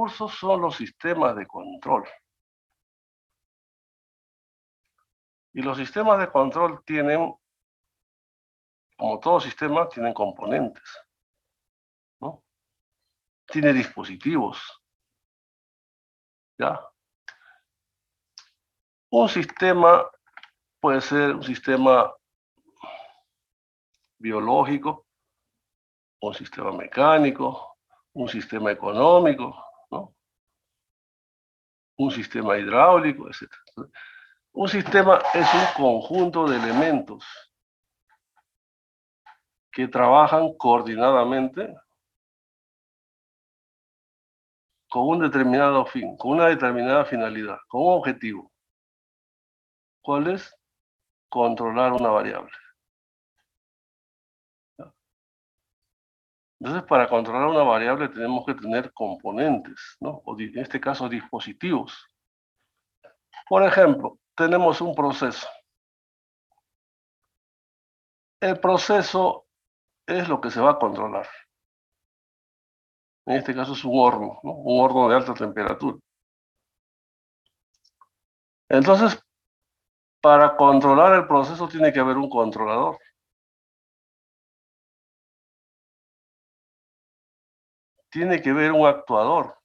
recursos son los sistemas de control. Y los sistemas de control tienen, como todo sistema, tienen componentes, ¿no? Tiene dispositivos, ¿ya? Un sistema puede ser un sistema biológico, un sistema mecánico, un sistema económico, ¿no? Un sistema hidráulico, etc. Un sistema es un conjunto de elementos que trabajan coordinadamente con un determinado fin, con una determinada finalidad, con un objetivo. ¿Cuál es? Controlar una variable. Entonces, para controlar una variable tenemos que tener componentes, ¿no? O en este caso, dispositivos. Por ejemplo, tenemos un proceso. El proceso es lo que se va a controlar. En este caso es un horno, ¿no? Un horno de alta temperatura. Entonces, para controlar el proceso tiene que haber un controlador. Tiene que haber un actuador.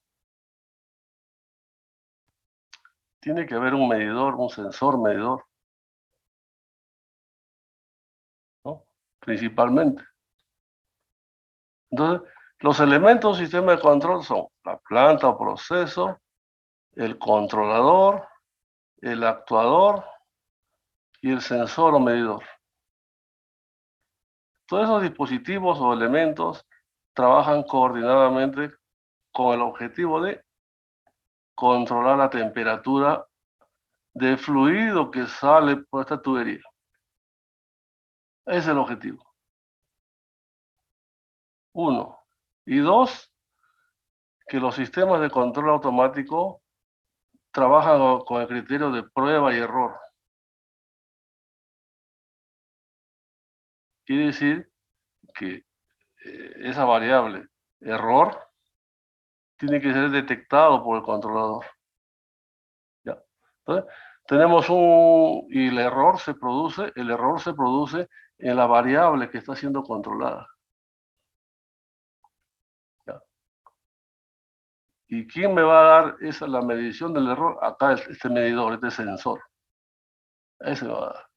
Tiene que haber un medidor, un sensor medidor, ¿no? Principalmente. Entonces, los elementos del sistema de control son la planta o proceso, el controlador, el actuador y el sensor o medidor. Todos esos dispositivos o elementos trabajan coordinadamente con el objetivo de controlar la temperatura del fluido que sale por esta tubería. Ese es el objetivo. 1. Y 2, que los sistemas de control automático trabajan con el criterio de prueba y error. Quiere decir que esa variable error tiene que ser detectado por el controlador. ¿Ya? Entonces, tenemos y el error se produce en la variable que está siendo controlada. ¿Ya? ¿Y quién me va a dar la medición del error? Acá este medidor, este sensor. Ese me va a dar.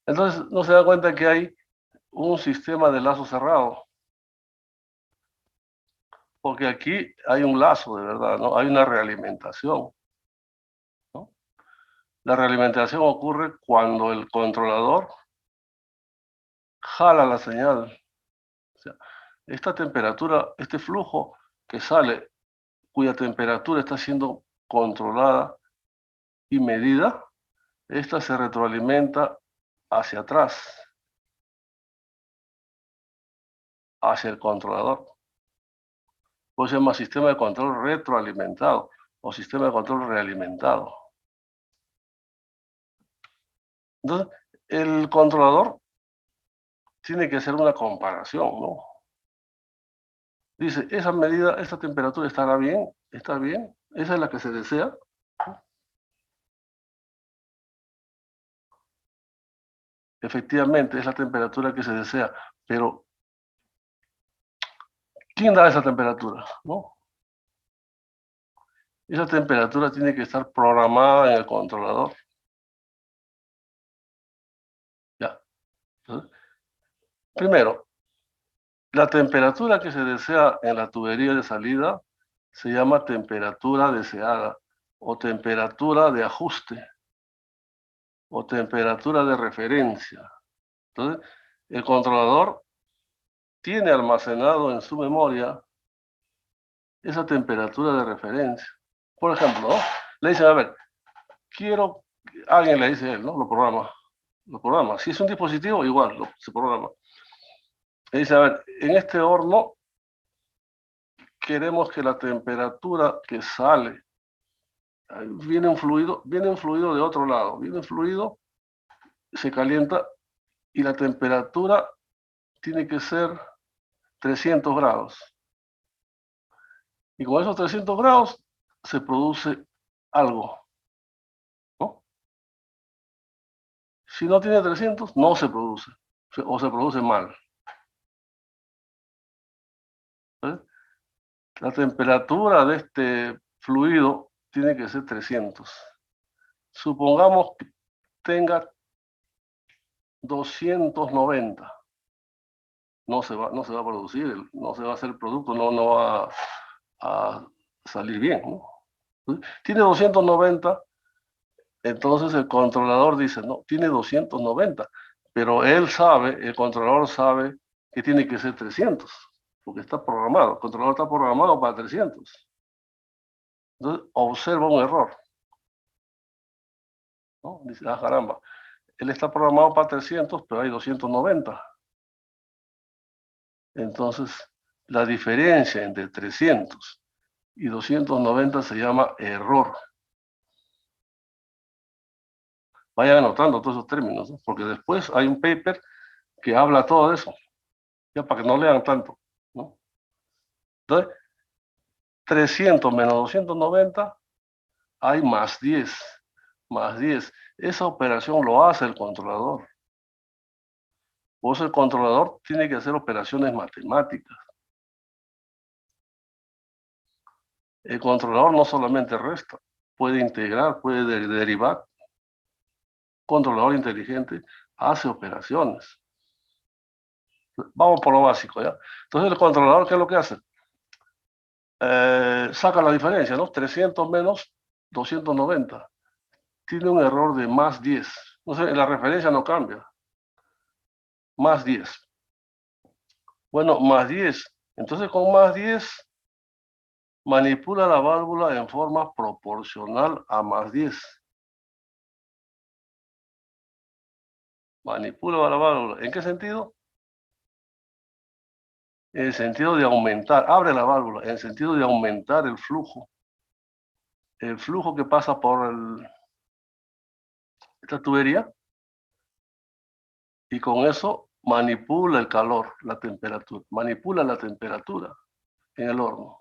Entonces, no se da cuenta que hay un sistema de lazo cerrado. Porque aquí hay un lazo, de verdad, ¿no? Hay una realimentación, ¿no? La realimentación ocurre cuando el controlador jala la señal. O sea, esta temperatura, este flujo que sale, cuya temperatura está siendo controlada y medida, esta se retroalimenta hacia atrás, hacia el controlador. Pues se llama sistema de control retroalimentado o sistema de control realimentado. Entonces, el controlador tiene que hacer una comparación, ¿no? Dice, esa medida, esa temperatura estará bien, está bien, esa es la que se desea. Efectivamente, es la temperatura que se desea, pero ¿quién da esa temperatura? ¿No? Esa temperatura tiene que estar programada en el controlador. Ya. Entonces, primero, la temperatura que se desea en la tubería de salida se llama temperatura deseada o temperatura de ajuste o temperatura de referencia. Entonces, el controlador tiene almacenado en su memoria esa temperatura de referencia. Por ejemplo, ¿no? Le dicen, a ver, alguien le dice a él, ¿no? Lo programa. Si es un dispositivo, igual, se programa. Le dice, a ver, en este horno queremos que la temperatura que sale, viene un fluido de otro lado, viene un fluido, se calienta y la temperatura tiene que ser 300 grados. Y con esos 300 grados se produce algo, ¿no? Si no tiene 300, no se produce, o se produce mal. ¿Ves? La temperatura de este fluido tiene que ser 300. Supongamos que tenga 290. No se va a producir, no se va a hacer el producto, no va a salir bien, ¿no? Tiene 290, entonces el controlador dice, no, tiene 290, pero el controlador sabe que tiene que ser 300, porque está programado, el controlador está programado para 300. Entonces observa un error, ¿no? Dice, ah, caramba, él está programado para 300, pero hay 290. Entonces, la diferencia entre 300 y 290 se llama error. Vayan anotando todos esos términos, ¿no? Porque después hay un paper que habla todo de eso, ya para que no lean tanto, ¿no? Entonces, 300 menos 290, hay más 10, más 10. Esa operación lo hace el controlador. Por eso el controlador tiene que hacer operaciones matemáticas. El controlador no solamente resta, puede integrar, puede derivar. Controlador inteligente hace operaciones. Vamos por lo básico, ¿ya? Entonces el controlador, ¿qué es lo que hace? Saca la diferencia, ¿no? 300 menos 290. Tiene un error de más 10. Entonces la referencia no cambia. Más 10. Bueno, más 10. Entonces con más 10 manipula la válvula en forma proporcional a más 10. Manipula la válvula. ¿En qué sentido? En el sentido de aumentar, abre la válvula, en el sentido de aumentar el flujo que pasa por esta tubería, y con eso manipula el calor, la temperatura, manipula la temperatura en el horno.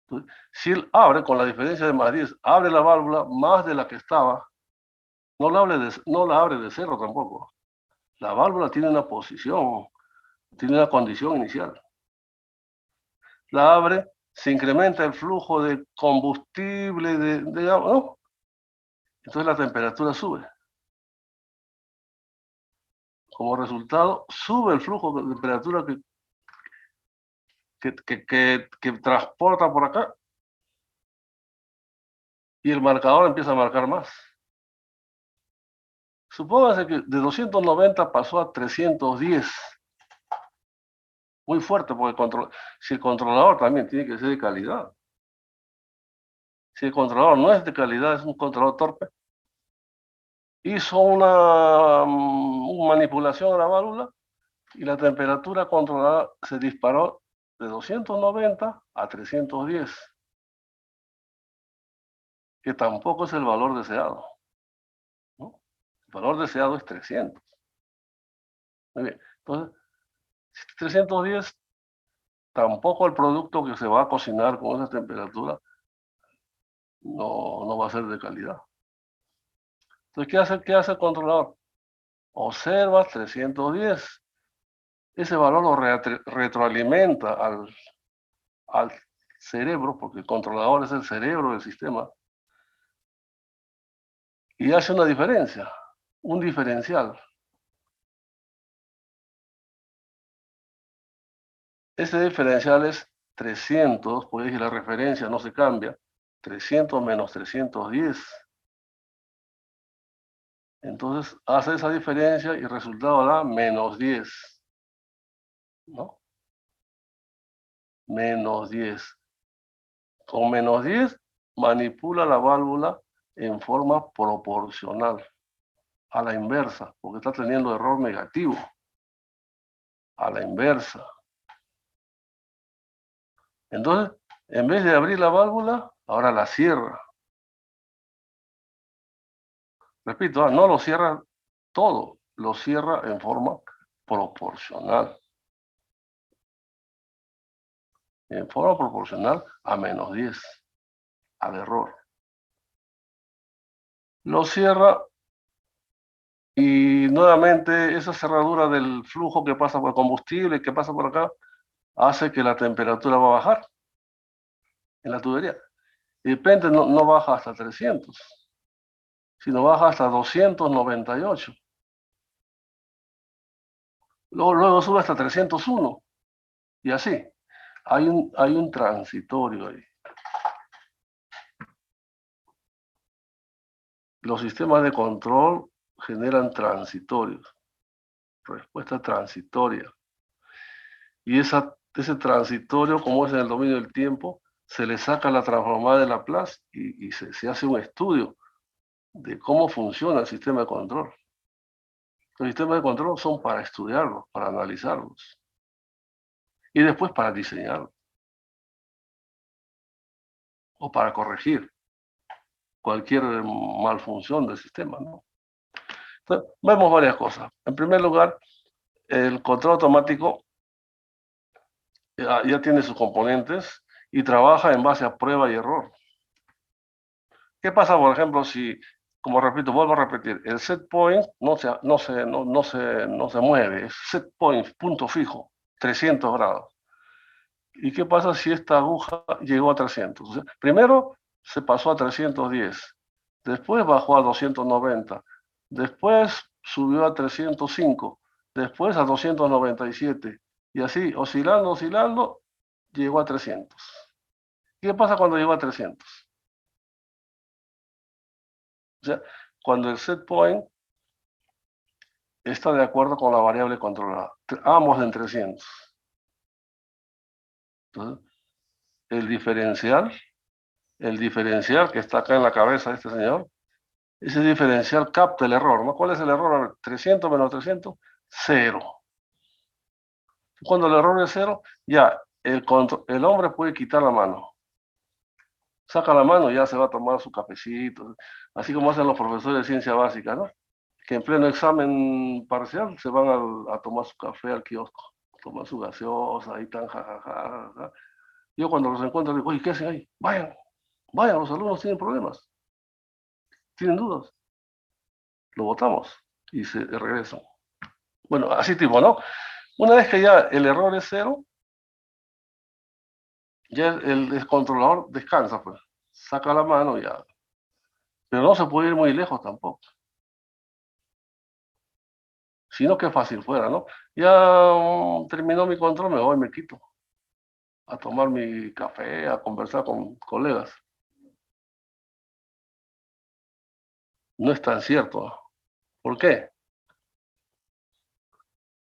Entonces, si él abre con la diferencia de más 10, abre la válvula más de la que estaba, no la abre de cero tampoco. La válvula tiene una posición, tiene una condición inicial. La abre, se incrementa el flujo de combustible, de agua, ¿no? Entonces la temperatura sube. Como resultado, sube el flujo de temperatura que transporta por acá, y el marcador empieza a marcar más. Supóngase que de 290 pasó a 310. Muy fuerte, porque si el controlador también tiene que ser de calidad. Si el controlador no es de calidad, es un controlador torpe, hizo una manipulación a la válvula y la temperatura controlada se disparó de 290 a 310, que tampoco es el valor deseado, ¿no? El valor deseado es 300. Muy bien, entonces, 310, tampoco el producto que se va a cocinar con esa temperatura no va a ser de calidad. Entonces, ¿qué hace el controlador? Observa 310. Ese valor lo retroalimenta al cerebro, porque el controlador es el cerebro del sistema, y hace una diferencia, un diferencial. Ese diferencial es 300, pues la referencia no se cambia, 300 menos 310. Entonces hace esa diferencia y el resultado da menos 10, ¿no? Menos 10. Con menos 10 manipula la válvula en forma proporcional, a la inversa, porque está teniendo error negativo, a la inversa. Entonces, en vez de abrir la válvula, ahora la cierra. Repito, no lo cierra todo, lo cierra en forma proporcional. en forma proporcional a -10, al error. Lo cierra y nuevamente esa cerradura del flujo que pasa por el combustible, que pasa por acá, hace que la temperatura va a bajar en la tubería. Y de repente no baja hasta 300, sino baja hasta 298. Luego sube hasta 301. Y así. Hay un transitorio ahí. Los sistemas de control generan transitorios. Respuesta transitoria. Y ese transitorio, como es en el dominio del tiempo, se le saca la transformada de Laplace y se hace un estudio de cómo funciona el sistema de control. Los sistemas de control son para estudiarlos, para analizarlos y después para diseñarlos o para corregir cualquier malfunción del sistema, ¿no? Entonces, vemos varias cosas. En primer lugar, el control automático ya tiene sus componentes y trabaja en base a prueba y error. ¿Qué pasa, por ejemplo, si, como repito, vuelvo a repetir, el set point no se mueve, es set point, punto fijo, 300 grados. ¿Y qué pasa si esta aguja llegó a 300? O sea, primero se pasó a 310, después bajó a 290, después subió a 305, después a 297, y así, oscilando, llegó a 300. ¿Qué pasa cuando llegó a 300? O sea, cuando el set point está de acuerdo con la variable controlada, ambos en 300. Entonces, el diferencial que está acá en la cabeza de este señor, ese diferencial capta el error, ¿no? ¿Cuál es el error? A ver, 300 menos 300, 0. Cuando el error es 0, ya el hombre puede quitar la mano. Saca la mano y ya se va a tomar su cafecito, así como hacen los profesores de ciencia básica, ¿no? Que en pleno examen parcial se van a tomar su café al kiosco, tomar su gaseosa, ahí tan jajaja. Yo cuando los encuentro digo, oye, ¿qué hacen ahí? Vayan, los alumnos tienen problemas, tienen dudas. Lo votamos y se regresan. Bueno, así tipo, ¿no? Una vez que ya el error es 0, ya el descontrolador descansa, pues. Saca la mano y ya. Pero no se puede ir muy lejos tampoco. Sino que fácil fuera, ¿no? Ya terminó mi control, me voy, me quito. A tomar mi café, a conversar con colegas. No es tan cierto. ¿Por qué?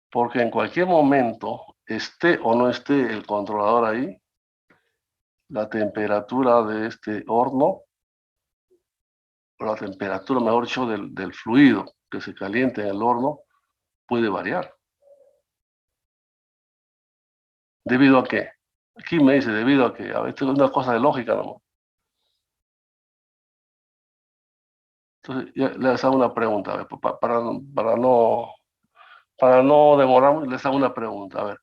Porque en cualquier momento, esté o no esté el controlador ahí, la temperatura de este horno, o la temperatura, mejor dicho, del fluido que se caliente en el horno, puede variar. ¿Debido a qué? Aquí me dice, debido a que, a veces es una cosa de lógica, ¿no? Entonces, ya les hago una pregunta, a ver, para no demorarme, les hago una pregunta, a ver.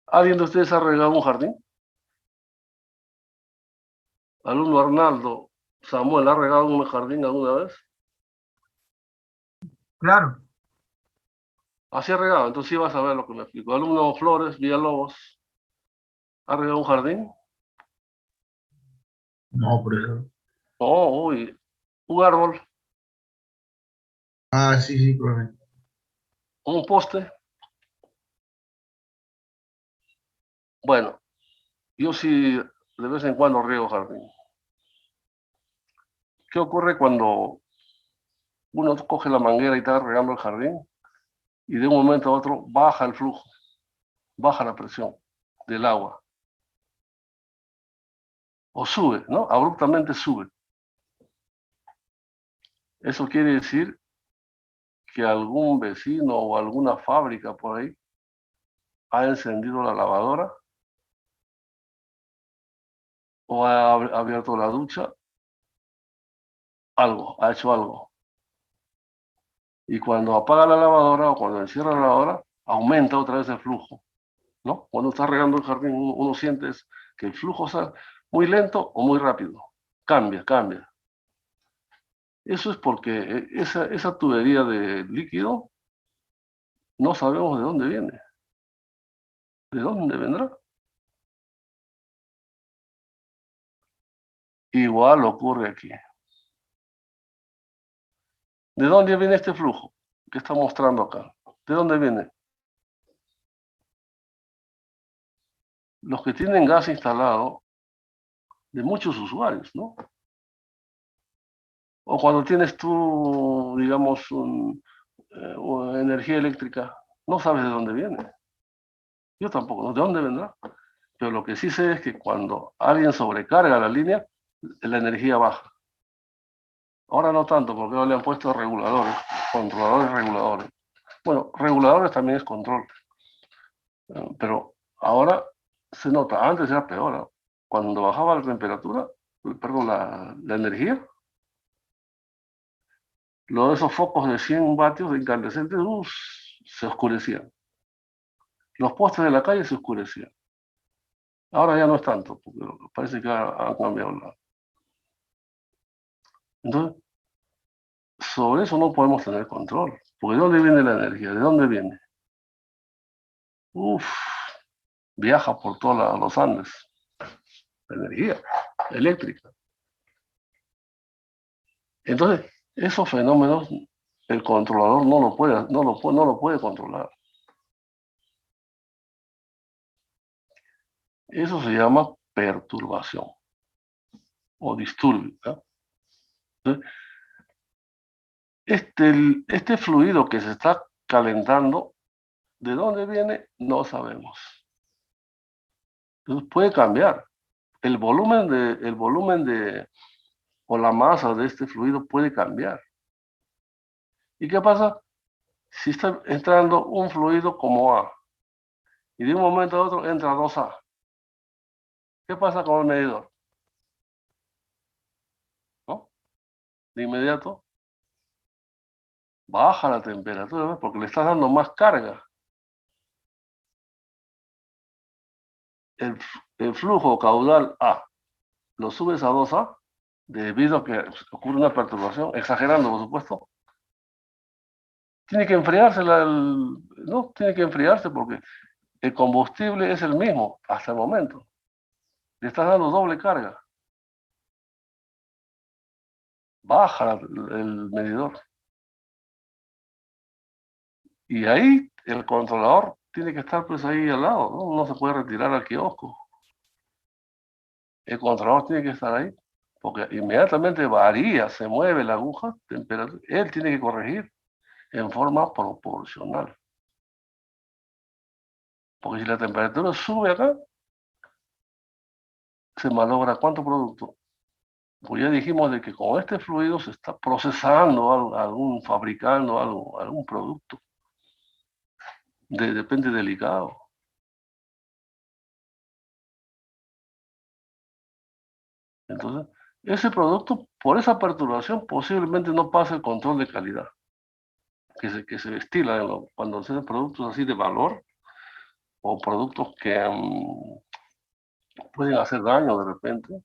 ¿Alguien de ustedes ha regado un jardín? ¿Alumno Arnaldo Samuel ha regado un jardín alguna vez? Claro. Así ha regado, entonces sí vas a ver lo que me explico. ¿Alumno Flores Villalobos ha regado un jardín? No, por eso. Oh, uy, un árbol, Ah, sí, sí, probablemente. un poste. Bueno, yo sí de vez en cuando riego jardín. ¿Qué ocurre cuando uno coge la manguera y está regando el jardín y de un momento a otro baja el flujo, baja la presión del agua o sube, ¿no? Abruptamente sube. Eso quiere decir que algún vecino o alguna fábrica por ahí ha encendido la lavadora o ha abierto la ducha, ha hecho algo. Y cuando apaga la lavadora o cuando encierra la lavadora, aumenta otra vez el flujo, ¿no? Cuando está regando el jardín, uno siente que el flujo sea muy lento o muy rápido. Cambia, cambia. Eso es porque esa tubería de líquido no sabemos de dónde viene. ¿De dónde vendrá? Igual ocurre aquí. ¿De dónde viene este flujo que está mostrando acá? ¿De dónde viene? Los que tienen gas instalado de muchos usuarios, ¿no? O cuando tienes tú, digamos, una energía eléctrica, no sabes de dónde viene. Yo tampoco, ¿no? ¿De dónde vendrá? Pero lo que sí sé es que cuando alguien sobrecarga la línea, la energía baja. Ahora no tanto, porque ahora le han puesto reguladores, controladores reguladores. Bueno, reguladores también es control. Pero ahora se nota, antes era peor, ¿no? Cuando bajaba la temperatura, perdón, la energía, esos focos de 100 vatios de incandescentes se oscurecían. Los postes de la calle se oscurecían. Ahora ya no es tanto, porque parece que han cambiado la. Entonces, sobre eso no podemos tener control. Porque ¿de dónde viene la energía? ¿De dónde viene? Uf, viaja por todos los Andes. La energía eléctrica. Entonces, esos fenómenos el controlador no lo puede controlar. Eso se llama perturbación o disturbio, ¿no? Entonces, este fluido que se está calentando, ¿de dónde viene? No sabemos. Entonces puede cambiar. El volumen o la masa de este fluido puede cambiar. ¿Y qué pasa si está entrando un fluido como A y de un momento a otro entra 2A? ¿Qué pasa con el medidor? ¿No? De inmediato baja la temperatura, ¿ves? Porque le estás dando más carga. El flujo caudal A lo subes a 2A debido a que ocurre una perturbación, exagerando por supuesto, tiene que enfriarse, no, tiene que enfriarse porque el combustible es el mismo hasta el momento. Le estás dando doble carga. Baja el medidor. Y ahí el controlador tiene que estar pues ahí al lado, ¿no? No se puede retirar al kiosco. El controlador tiene que estar ahí, porque inmediatamente varía, se mueve la aguja, temperatura. Él tiene que corregir en forma proporcional. Porque si la temperatura sube acá, se malogra ¿cuánto producto? Pues ya dijimos de que con este fluido se está procesando fabricando algún producto, depende delicado. Entonces, ese producto, por esa perturbación, posiblemente no pase el control de calidad que se destila cuando se hacen productos así de valor o productos que pueden hacer daño de repente,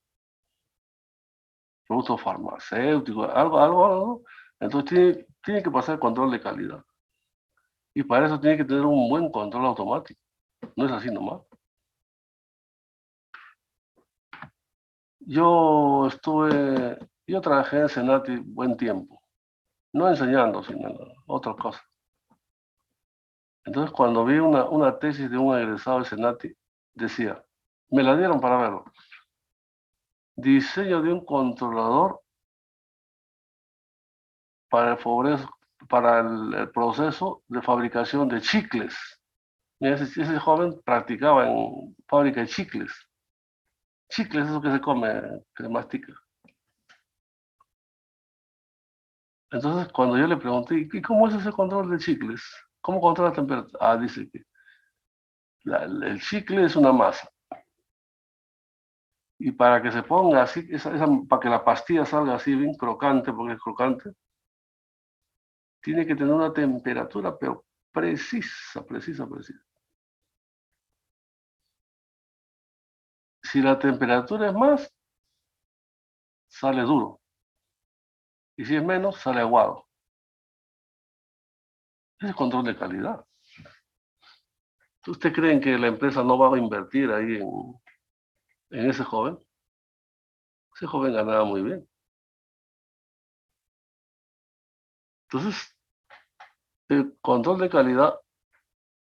productos farmacéuticos, algo. Entonces tiene que pasar el control de calidad. Y para eso tiene que tener un buen control automático. No es así nomás. Yo trabajé en Senati buen tiempo, no enseñando, sino en otra cosa. Entonces, cuando vi una tesis de un egresado de Senati, decía, me la dieron para verlo, diseño de un controlador para el proceso de fabricación de chicles. Mira, ese joven practicaba en fábrica de chicles. Chicles, eso que se come, que se mastica. Entonces, cuando yo le pregunté, ¿y cómo es ese control de chicles? ¿Cómo controla la temperatura? Ah, dice que el chicle es una masa. Y para que se ponga así, para que la pastilla salga así bien crocante, porque es crocante, tiene que tener una temperatura, pero precisa. Si la temperatura es más, sale duro. Y si es menos, sale aguado. Ese es control de calidad. ¿Usted creen que la empresa no va a invertir ahí en ese joven? Ese joven ganaba muy bien. Entonces, el control de calidad,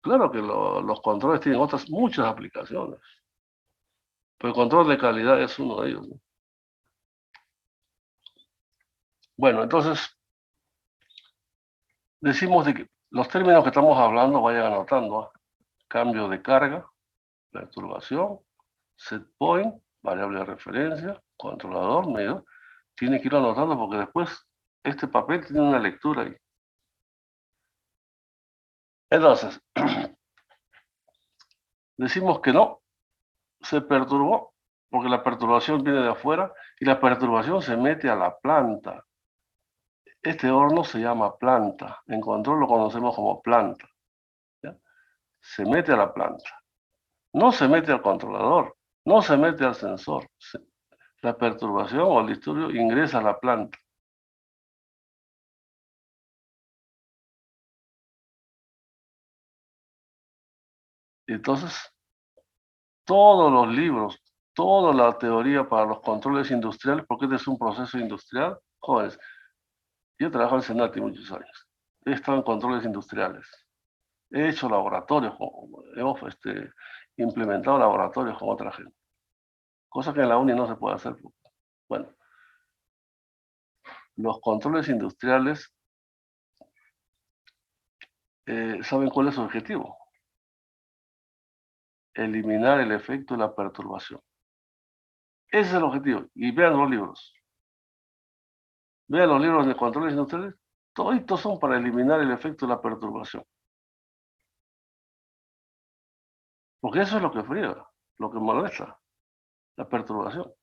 claro que los controles tienen otras muchas aplicaciones, pero el control de calidad es uno de ellos, ¿no? Bueno, entonces, decimos de que los términos que estamos hablando vayan anotando, ¿ah? Cambio de carga, perturbación, set point, variable de referencia, controlador, medidor. Tiene que ir anotando porque después este papel tiene una lectura ahí. Entonces, decimos que no, se perturbó, porque la perturbación viene de afuera y la perturbación se mete a la planta. Este horno se llama planta, en control lo conocemos como planta, ¿ya? Se mete a la planta, no se mete al controlador, no se mete al sensor. La perturbación o el disturbio ingresa a la planta. Entonces, todos los libros, toda la teoría para los controles industriales, porque este es un proceso industrial, jóvenes, yo trabajo en Senati muchos años, he estado en controles industriales, he hecho laboratorios, hemos implementado laboratorios con otra gente, cosa que en la uni no se puede hacer. Bueno, los controles industriales, ¿saben cuál es su objetivo? Eliminar el efecto de la perturbación. Ese es el objetivo. Y vean los libros. Vean los libros de controles industriales. Todos son para eliminar el efecto de la perturbación. Porque eso es lo que friega, lo que molesta, la perturbación.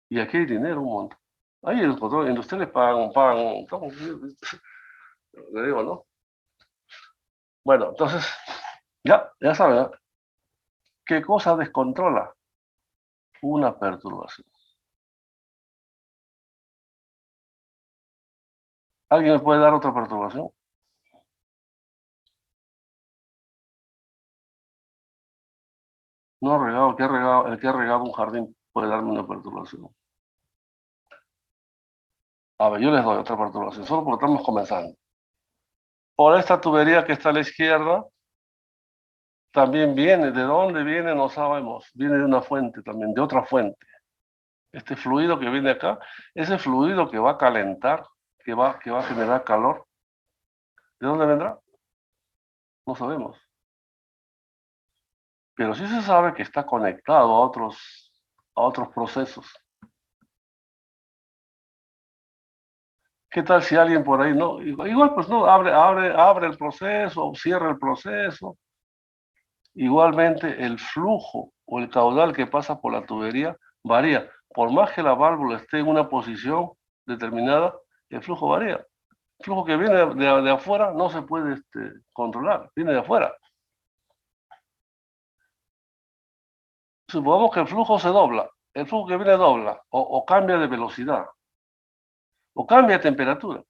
Y aquí hay dinero un montón. Ahí los controles industriales pagan, le digo, ¿no? Bueno, entonces, ya saben, ¿no? ¿Qué cosa descontrola? Una perturbación. ¿Alguien me puede dar otra perturbación? No ha regado, el que ha regado un jardín puede darme una perturbación. A ver, yo les doy otra perturbación, solo porque estamos comenzando. Por esta tubería que está a la izquierda, también viene, ¿de dónde viene? No sabemos. Viene de una fuente también, de otra fuente. Este fluido que viene acá, ese fluido que va a calentar, que va a generar calor, ¿de dónde vendrá? No sabemos. Pero sí se sabe que está conectado a otros procesos. ¿Qué tal si alguien por ahí no? Igual pues no, abre el proceso o cierra el proceso. Igualmente el flujo o el caudal que pasa por la tubería varía. Por más que la válvula esté en una posición determinada, el flujo varía. El flujo que viene de afuera no se puede controlar, viene de afuera. Supongamos que el flujo se dobla, el flujo que viene dobla o cambia de velocidad o cambia de temperatura.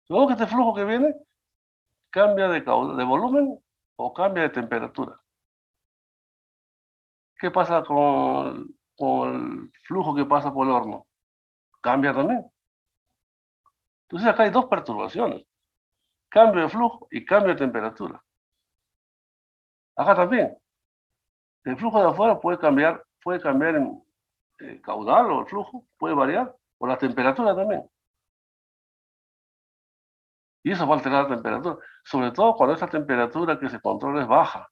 Supongamos que este flujo que viene cambia de volumen o cambia de temperatura. ¿Qué pasa con el flujo que pasa por el horno? Cambia también. Entonces acá hay dos perturbaciones, cambio de flujo y cambio de temperatura. Acá también, el flujo de afuera puede cambiar en caudal o el flujo, puede variar, o la temperatura también. Y eso va a alterar la temperatura, sobre todo cuando esa temperatura que se controla es baja.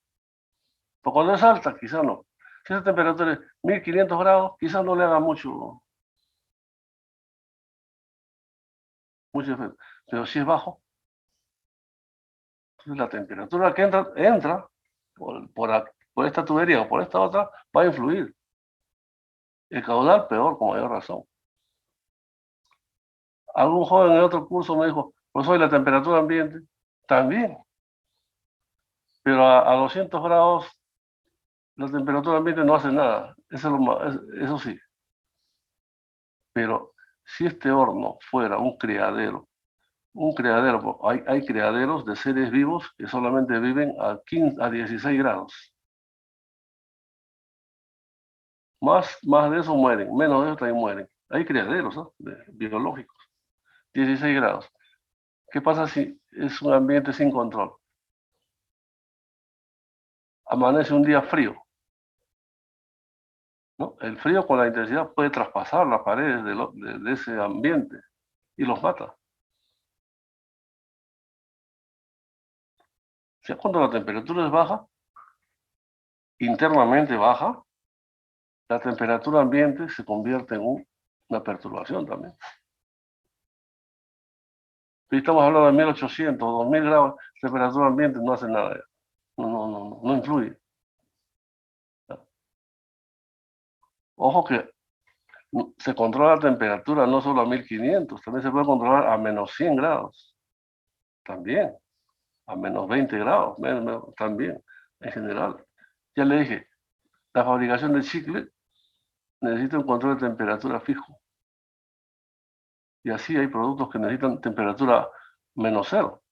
Pero cuando es alta, quizá no. Si esa temperatura es 1500 grados, quizás no le haga mucho efecto. Pero si es bajo, entonces la temperatura que entra por esta tubería o por esta otra, va a influir. El caudal peor, con mayor razón. Algún joven en otro curso me dijo, pues hoy la temperatura ambiente, también. Pero a 200 grados la temperatura ambiente no hace nada. Eso, eso sí. Pero si este horno fuera un criadero, hay criaderos de seres vivos que solamente viven a 16 grados. Más de eso mueren, menos de eso también mueren. Hay criaderos, ¿no? Biológicos. 16 grados. ¿Qué pasa si es un ambiente sin control? Amanece un día frío, ¿no? El frío con la intensidad puede traspasar las paredes de ese ambiente y los mata. O sea, cuando la temperatura es baja, internamente baja, la temperatura ambiente se convierte en una perturbación también. Si estamos hablando de 1800 o 2000 grados, temperatura ambiente no hace nada. No influye. Ojo que se controla la temperatura no solo a 1500, también se puede controlar a menos 100 grados. También. A menos 20 grados, también, en general. Ya le dije, la fabricación de chicle necesita un control de temperatura fijo. Y así hay productos que necesitan temperatura menos cero.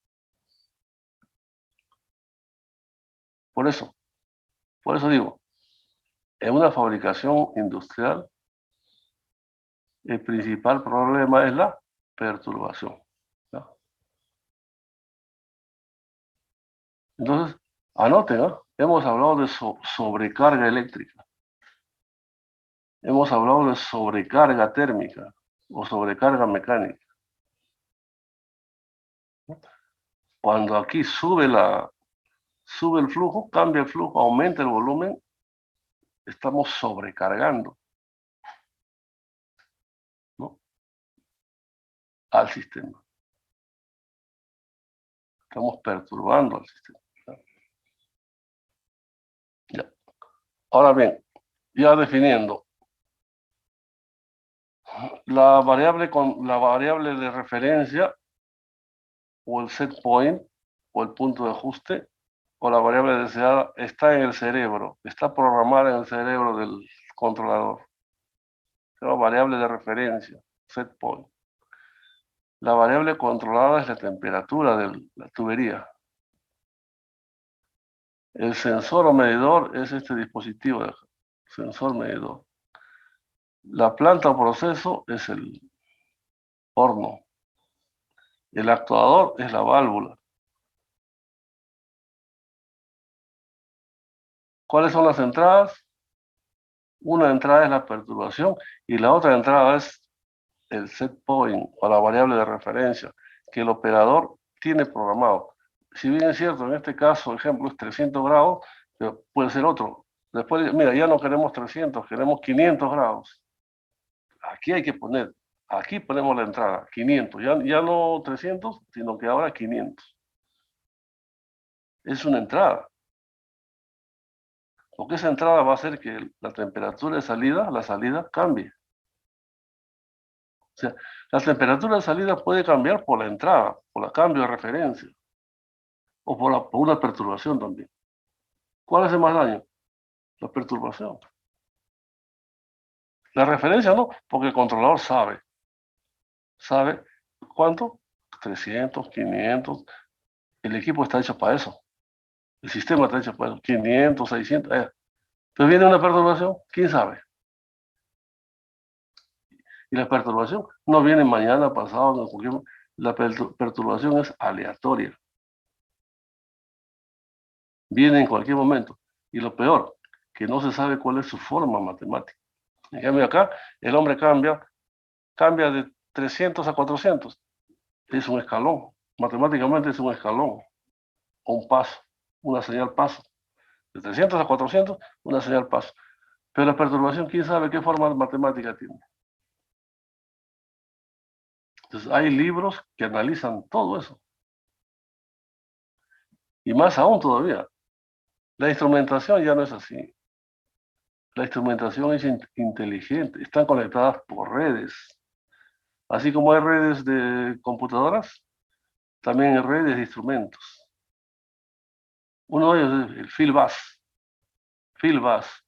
Por eso digo, en una fabricación industrial, el principal problema es la perturbación, ¿no? Entonces, anoten, ¿no? Hemos hablado de sobrecarga eléctrica, hemos hablado de sobrecarga térmica o sobrecarga mecánica. Cuando aquí sube el flujo, cambia el flujo, aumenta el volumen, estamos sobrecargando, ¿no?, al sistema. Estamos perturbando al sistema, ¿no? Ya. Ahora bien, ya definiendo, la variable de referencia o el set point o el punto de ajuste o la variable deseada está en el cerebro, está programada en el cerebro del controlador. Se llama variable de referencia, set point. La variable controlada es la temperatura de la tubería. El sensor o medidor es este dispositivo, de sensor medidor. La planta o proceso es el horno. El actuador es la válvula. ¿Cuáles son las entradas? Una entrada es la perturbación y la otra entrada es el set point o la variable de referencia que el operador tiene programado. Si bien es cierto, en este caso, el ejemplo es 300 grados, pero puede ser otro. Después, mira, ya no queremos 300, queremos 500 grados. Aquí hay que poner, aquí ponemos la entrada, 500, ya no 300, sino que ahora 500. Es una entrada, porque esa entrada va a hacer que la temperatura de salida, la salida cambie. O sea, la temperatura de salida puede cambiar por la entrada, por el cambio de referencia, o por una perturbación también. ¿Cuál hace más daño? La perturbación. La referencia no, porque el controlador sabe cuánto, 300, 500, el equipo está hecho para eso, el sistema está hecho para eso, 500, 600, Pero viene una perturbación, ¿quién sabe? Y la perturbación no viene mañana, pasado, no, porque la perturbación es aleatoria. Viene en cualquier momento. Y lo peor, que no se sabe cuál es su forma matemática. En cambio acá, el hombre cambia de 300 a 400. Es un escalón. Matemáticamente es un escalón. O un paso. Una señal paso. De 300 a 400, una señal paso. Pero la perturbación, ¿quién sabe qué forma matemática tiene? Entonces, hay libros que analizan todo eso. Y más aún todavía, la instrumentación ya no es así. La instrumentación es inteligente, están conectadas por redes. Así como hay redes de computadoras, también hay redes de instrumentos. Uno de ellos es el Filbus,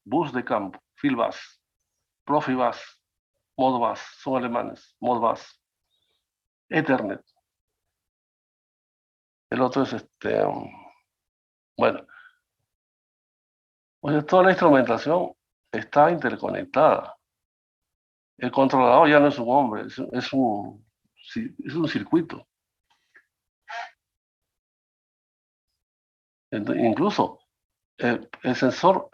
bus de campo, Filbus, Profibus, Modbus, son alemanes, Modbus, Ethernet. El otro es bueno, pues toda la instrumentación está interconectada. El controlador ya no es un hombre, es un circuito. Entonces, incluso el sensor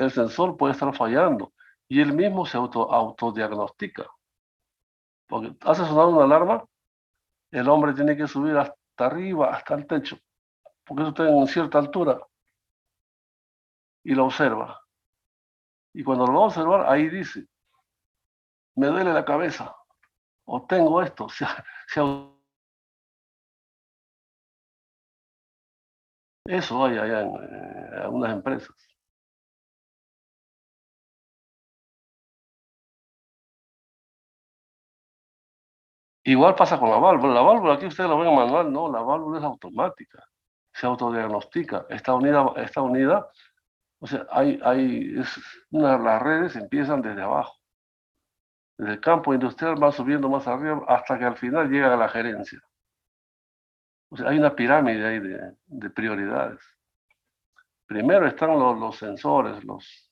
puede estar fallando y él mismo se autodiagnostica. Porque hace sonar una alarma, el hombre tiene que subir hasta arriba, hasta el techo, porque eso está en cierta altura, y lo observa. Y cuando lo va a observar, ahí dice, me duele la cabeza, o tengo esto. Eso hay allá en algunas empresas. Igual pasa con la válvula. La válvula aquí ustedes lo ven en manual, no, la válvula es automática, se autodiagnostica, está unida, o sea, las redes empiezan desde abajo. Desde el campo industrial van subiendo más arriba hasta que al final llegan a la gerencia. O sea, hay una pirámide ahí de prioridades. Primero están los sensores, los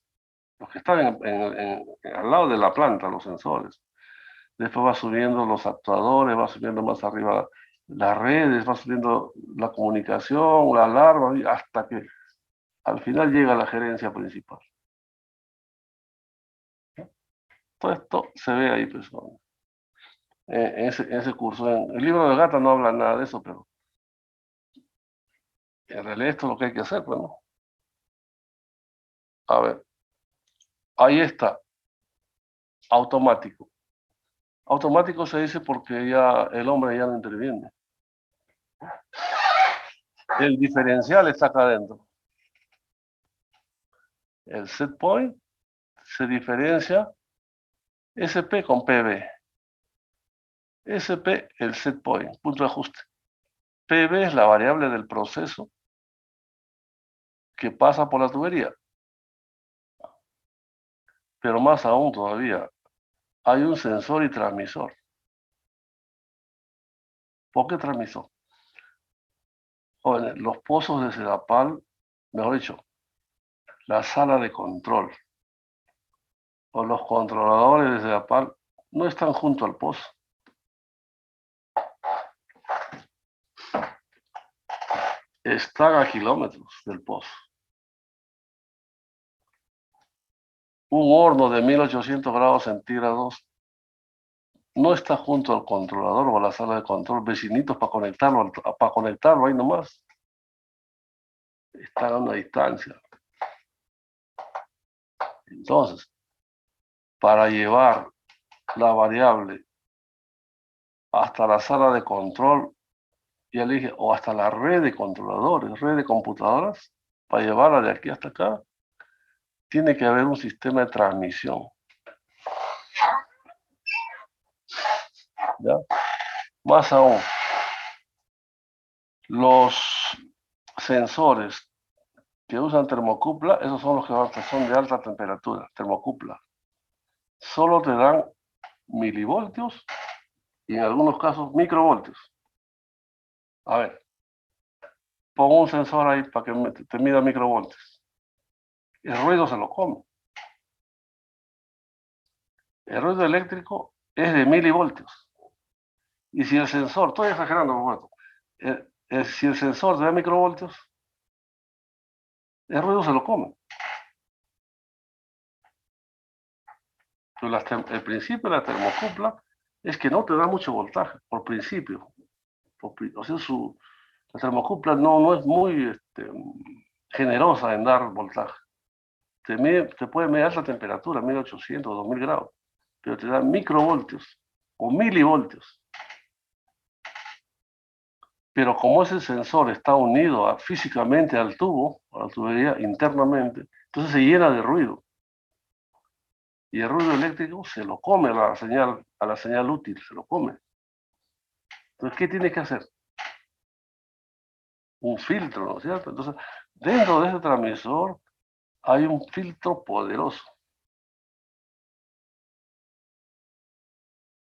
que están al lado de la planta, los sensores. Después va subiendo los actuadores, va subiendo más arriba las redes, va subiendo la comunicación, la alarma, hasta que al final llega a la gerencia principal. Todo esto se ve ahí, pues, en ese curso. En el libro de Gata no habla nada de eso, pero en realidad esto es lo que hay que hacer, pues, ¿no? A ver, ahí está, automático. Automático se dice porque ya el hombre ya no interviene. El diferencial está acá adentro. El set point se diferencia SP con PB. SP, el set point, punto de ajuste. PB es la variable del proceso que pasa por la tubería. Pero más aún todavía, hay un sensor y transmisor. ¿Por qué transmisor? Jóvenes, los pozos de Sedapal, mejor dicho, la sala de control o los controladores de Sedapal no están junto al pozo. Están a kilómetros del pozo. Un horno de 1800 grados centígrados no está junto al controlador o a la sala de control, vecinitos para conectarlo ahí nomás. Están a una distancia. Entonces, para llevar la variable hasta la sala de control, ya le dije, o hasta la red de controladores, red de computadoras, para llevarla de aquí hasta acá, tiene que haber un sistema de transmisión. ¿Ya? Más aún, los sensores que usan termocupla, esos son los que son de alta temperatura, termocupla. Solo te dan milivoltios y en algunos casos microvoltios. A ver, pongo un sensor ahí para que te mida microvoltios. El ruido se lo come. El ruido eléctrico es de milivoltios. Y si el sensor, estoy exagerando un momento, si el sensor te da microvoltios, el ruido se lo come. Pero el principio de la termocupla es que no te da mucho voltaje, por principio. O sea, la termocupla no es muy generosa en dar voltaje. Te puede medir la temperatura, 1800, 2000 grados, pero te da microvoltios o milivoltios. Pero como ese sensor está unido físicamente al tubo, a la tubería internamente, entonces se llena de ruido. Y el ruido eléctrico se lo come a la señal útil, se lo come. Entonces, ¿qué tiene que hacer? Un filtro, ¿no es cierto? Entonces, Dentro de ese transmisor hay un filtro poderoso.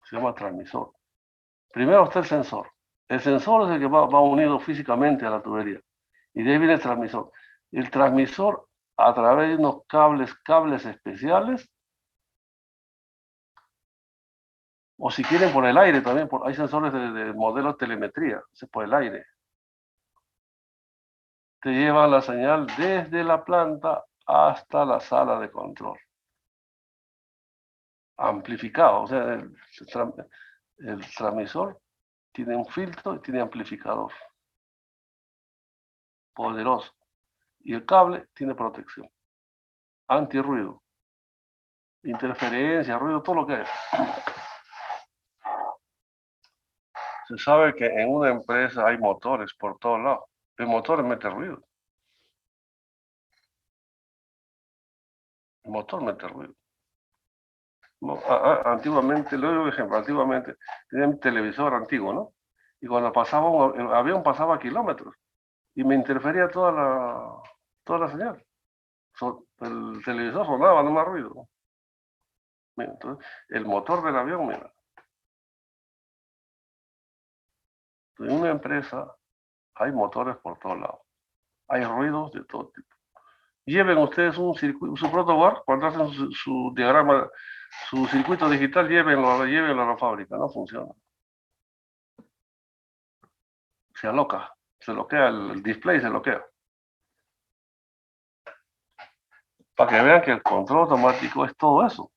Se llama transmisor. Primero está el sensor. El sensor es el que va unido físicamente a la tubería. Y de ahí viene el transmisor. El transmisor, a través de unos cables especiales, o si quieren por el aire también, hay sensores de modelo de telemetría, por el aire. Te lleva la señal desde la planta hasta la sala de control. Amplificado, o sea, el transmisor tiene un filtro y tiene amplificador. Poderoso. Y el cable tiene protección. Antirruido. Interferencia, ruido, todo lo que hay. Se sabe que en una empresa hay motores por todos lados. El motor mete ruido. El motor mete ruido. Antiguamente, le doy un ejemplo, antiguamente tenía un televisor antiguo, ¿no? Y cuando pasaba el avión pasaba kilómetros y me interfería toda la señal. El televisor sonaba, no más ruido. Mira, entonces, el motor del avión, mira. En una empresa hay motores por todos lados. Hay ruidos de todo tipo. Lleven ustedes un circuito, su protocolo, cuando hacen su diagrama, su circuito digital, llévenlo a la fábrica, no funciona. Se aloca, se bloquea el display, se bloquea. Para que vean que el control automático es todo eso.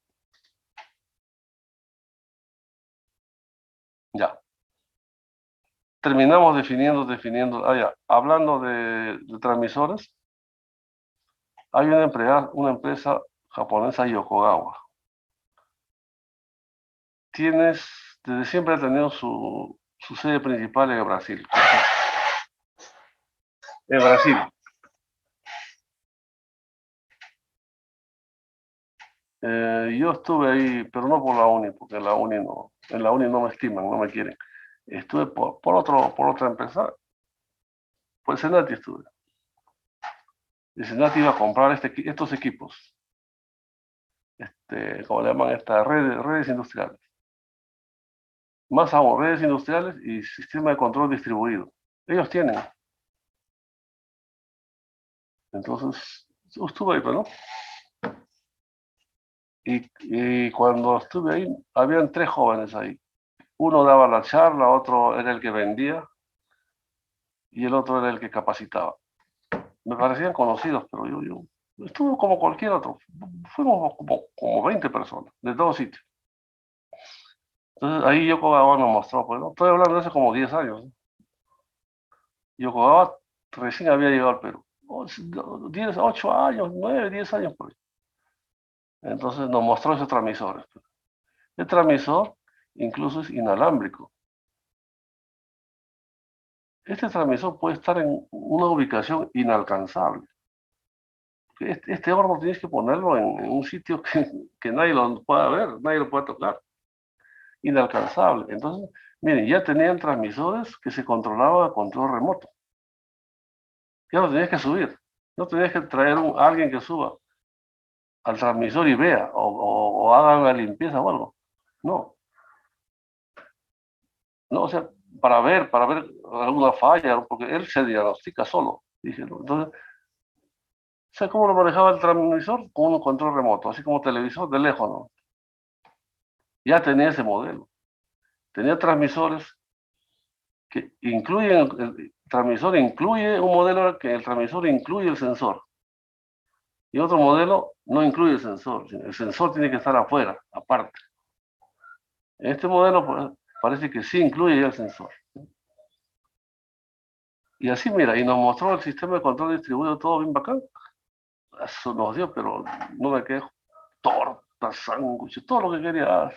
Ya. Terminamos definiendo. Ya. Hablando de transmisores, hay una empresa japonesa, Yokogawa. Desde siempre ha tenido su sede principal en Brasil. En Brasil. Yo estuve ahí, pero no por la uni, porque en la uni no me estiman, no me quieren. Estuve por otra empresa, por el Senati estuve. El Senati iba a comprar estos equipos, como le llaman estas redes industriales. Más aún, redes industriales y sistema de control distribuido. Ellos tienen. Entonces, estuve ahí, pero no. Y cuando estuve ahí, habían 3 jóvenes ahí. Uno daba la charla, otro era el que vendía y el otro era el que capacitaba. Me parecían conocidos, pero yo estuve como cualquier otro. Fuimos como 20 personas, de todos sitios. Entonces ahí Yokogawa me mostró, pues, ¿no? Estoy hablando de hace como 10 años. Yokogawa recién había llegado al Perú. 8 años, 9, 10 años por ahí. Entonces nos mostró esos transmisores. El transmisor incluso es inalámbrico. Este transmisor puede estar en una ubicación inalcanzable. Este horno tienes que ponerlo en un sitio que nadie lo pueda ver, nadie lo pueda tocar. Inalcanzable. Entonces, miren, ya tenían transmisores que se controlaban a control remoto. Ya no tenías que subir. No tenías que traer a alguien que suba al transmisor y vea o haga una limpieza o algo. No. No, o sea, para ver alguna falla, porque él se diagnostica solo. Dije, ¿no? Entonces, ¿sabes cómo lo manejaba el transmisor? Con un control remoto, así como televisor de lejos, ¿no? Ya tenía ese modelo. Tenía transmisores que incluyen, el transmisor incluye un modelo que el transmisor incluye el sensor. Y otro modelo no incluye el sensor tiene que estar afuera, aparte. En este modelo pues, parece que sí incluye ya el sensor. Y así, mira, y nos mostró el sistema de control distribuido todo bien bacán. Eso nos dio, pero no me quejo. Tortas, sándwiches, todo lo que quería.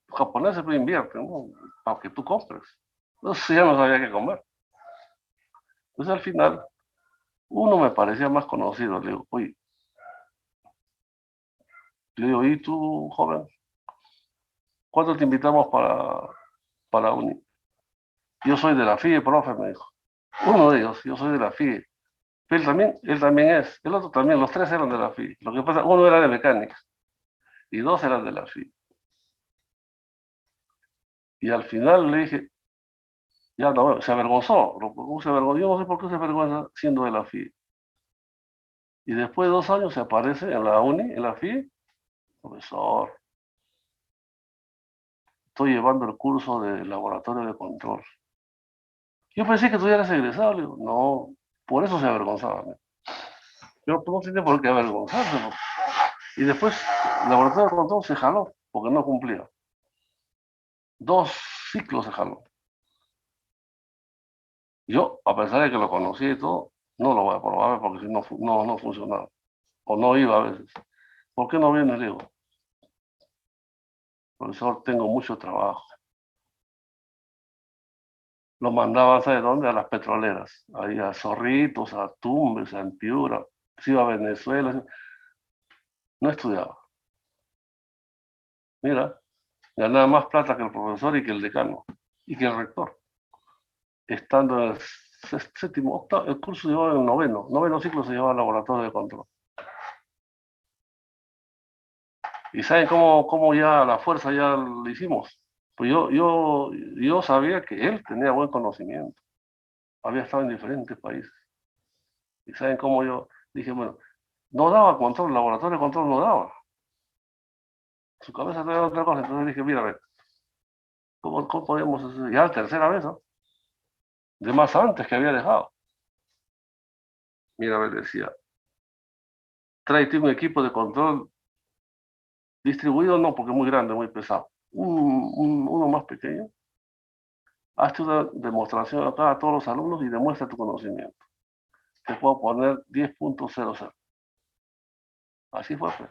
Los japoneses pues invierten, ¿no? Para que tú compres. Entonces ya no sabía qué comer. Entonces al final, uno me parecía más conocido. Le digo, oye, ¿y tú, joven? ¿Cuándo te invitamos para uni? Yo soy de la FIE, profe, me dijo. Uno de ellos, yo soy de la FIE. Él también es. El otro también, los tres eran de la FI. Lo que pasa, uno era de mecánica y dos eran de la FI. Y al final le dije, ya no, se avergonzó. Se avergonzó. Yo no sé por qué se avergüenza siendo de la FI. Y después de 2 años se aparece en la uni, en la FI, profesor, estoy llevando el curso de laboratorio de control. Yo pensé que tú ya eras egresado, le digo, no, por eso se avergonzaba. Pero no tiene por qué avergonzarse, ¿no? Y después el laboratorio de control se jaló, porque no cumplía. 2 ciclos se jaló. Yo, a pesar de que lo conocí y todo, no lo voy a probar porque si no, no funcionaba. O no iba a veces. ¿Por qué no viene? Le digo, profesor, tengo mucho trabajo. Lo mandaba, ¿sabes dónde? A las petroleras. Ahí a Zorritos, a Tumbes, a Piura. Se iba a Venezuela. No estudiaba. Mira, ganaba más plata que el profesor y que el decano y que el rector. Estando en el séptimo, octavo, el curso llevaba en el noveno ciclo se llevaba al laboratorio de control. ¿Y saben cómo ya a la fuerza ya lo hicimos? Pues yo sabía que él tenía buen conocimiento, había estado en diferentes países. ¿Y saben cómo yo dije, bueno, no daba control, el laboratorio de control no daba? Su cabeza estaba otra cosa, entonces dije, mira, a ver, ¿cómo podemos hacer? Ya la tercera vez, ¿no? De más antes que había dejado. Mira, a ver, decía, tráete un equipo de control distribuido, no, porque es muy grande, muy pesado. Uno más pequeño. Hazte una demostración acá a todos los alumnos y demuestra tu conocimiento. Te puedo poner 10.00. Así fue, pues.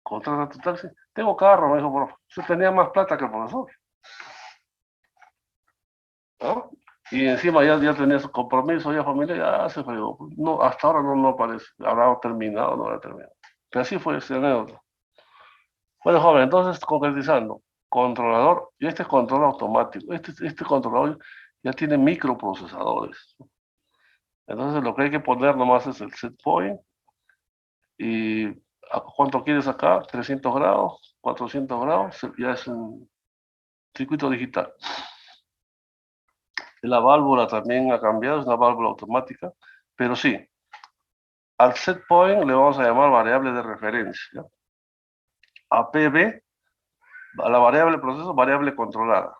Contrata tu taxi. Tengo carro, me dijo, profe. Yo tenía más plata que el profesor, ¿no? Y encima ya tenía su compromiso, ya familia, ya se fregó. No, hasta ahora no aparece. Habrá terminado, no habrá terminado. Pero así fue ese anécdota. Bueno, joven, entonces concretizando, controlador, y este es control automático. Este controlador ya tiene microprocesadores. Entonces lo que hay que poner nomás es el set point y ¿cuánto quieres acá? 300 grados, 400 grados, ya es un circuito digital. La válvula también ha cambiado, es una válvula automática, pero sí, al set point le vamos a llamar variable de referencia. A PB, a la variable proceso, variable controlada.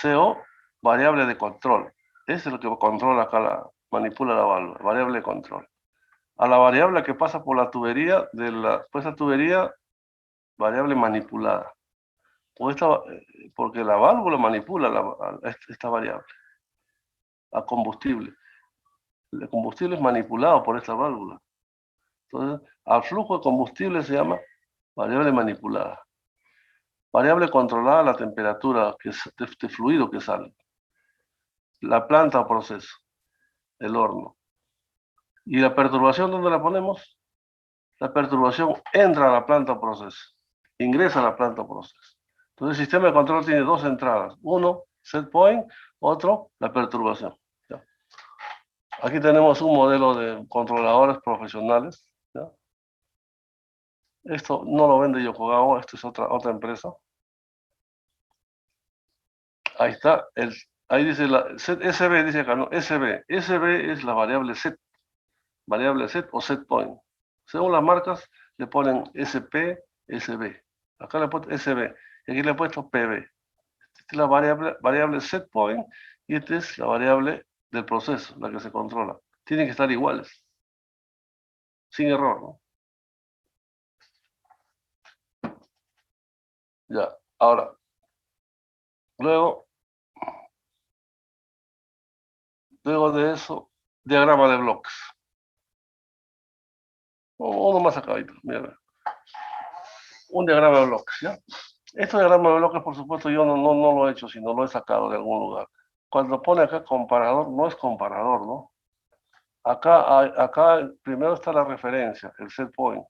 CO, variable de control. Ese es lo que controla acá, manipula la válvula, variable de control. A la variable que pasa por la tubería, pues la tubería, variable manipulada. Porque la válvula manipula esta variable, a combustible. El combustible es manipulado por esta válvula. Entonces, al flujo de combustible se llama variable manipulada. Variable controlada, la temperatura que es de este fluido que sale. La planta o proceso, el horno. ¿Y la perturbación dónde la ponemos? La perturbación entra a la planta o proceso, ingresa a la planta o proceso. Entonces el sistema de control tiene dos entradas. Uno, set point, otro, la perturbación. ¿Ya? Aquí tenemos un modelo de controladores profesionales. ¿Ya? Esto no lo vende Yokogawa, esto es otra empresa. Ahí está, ahí dice SB, dice acá, ¿no? SB es la variable set o set point. Según las marcas, le ponen SP, SB. Acá le ponen SB, y aquí le he puesto PB. Esta es la variable set point, y esta es la variable del proceso, la que se controla. Tienen que estar iguales, sin error, ¿no? Ya, ahora, luego de eso, diagrama de bloques. Uno más acá, mira. Un diagrama de bloques, ¿ya? Este diagrama de bloques, por supuesto, yo no lo he hecho, sino lo he sacado de algún lugar. Cuando pone acá comparador, no es comparador, ¿no? Acá primero está la referencia, el set point.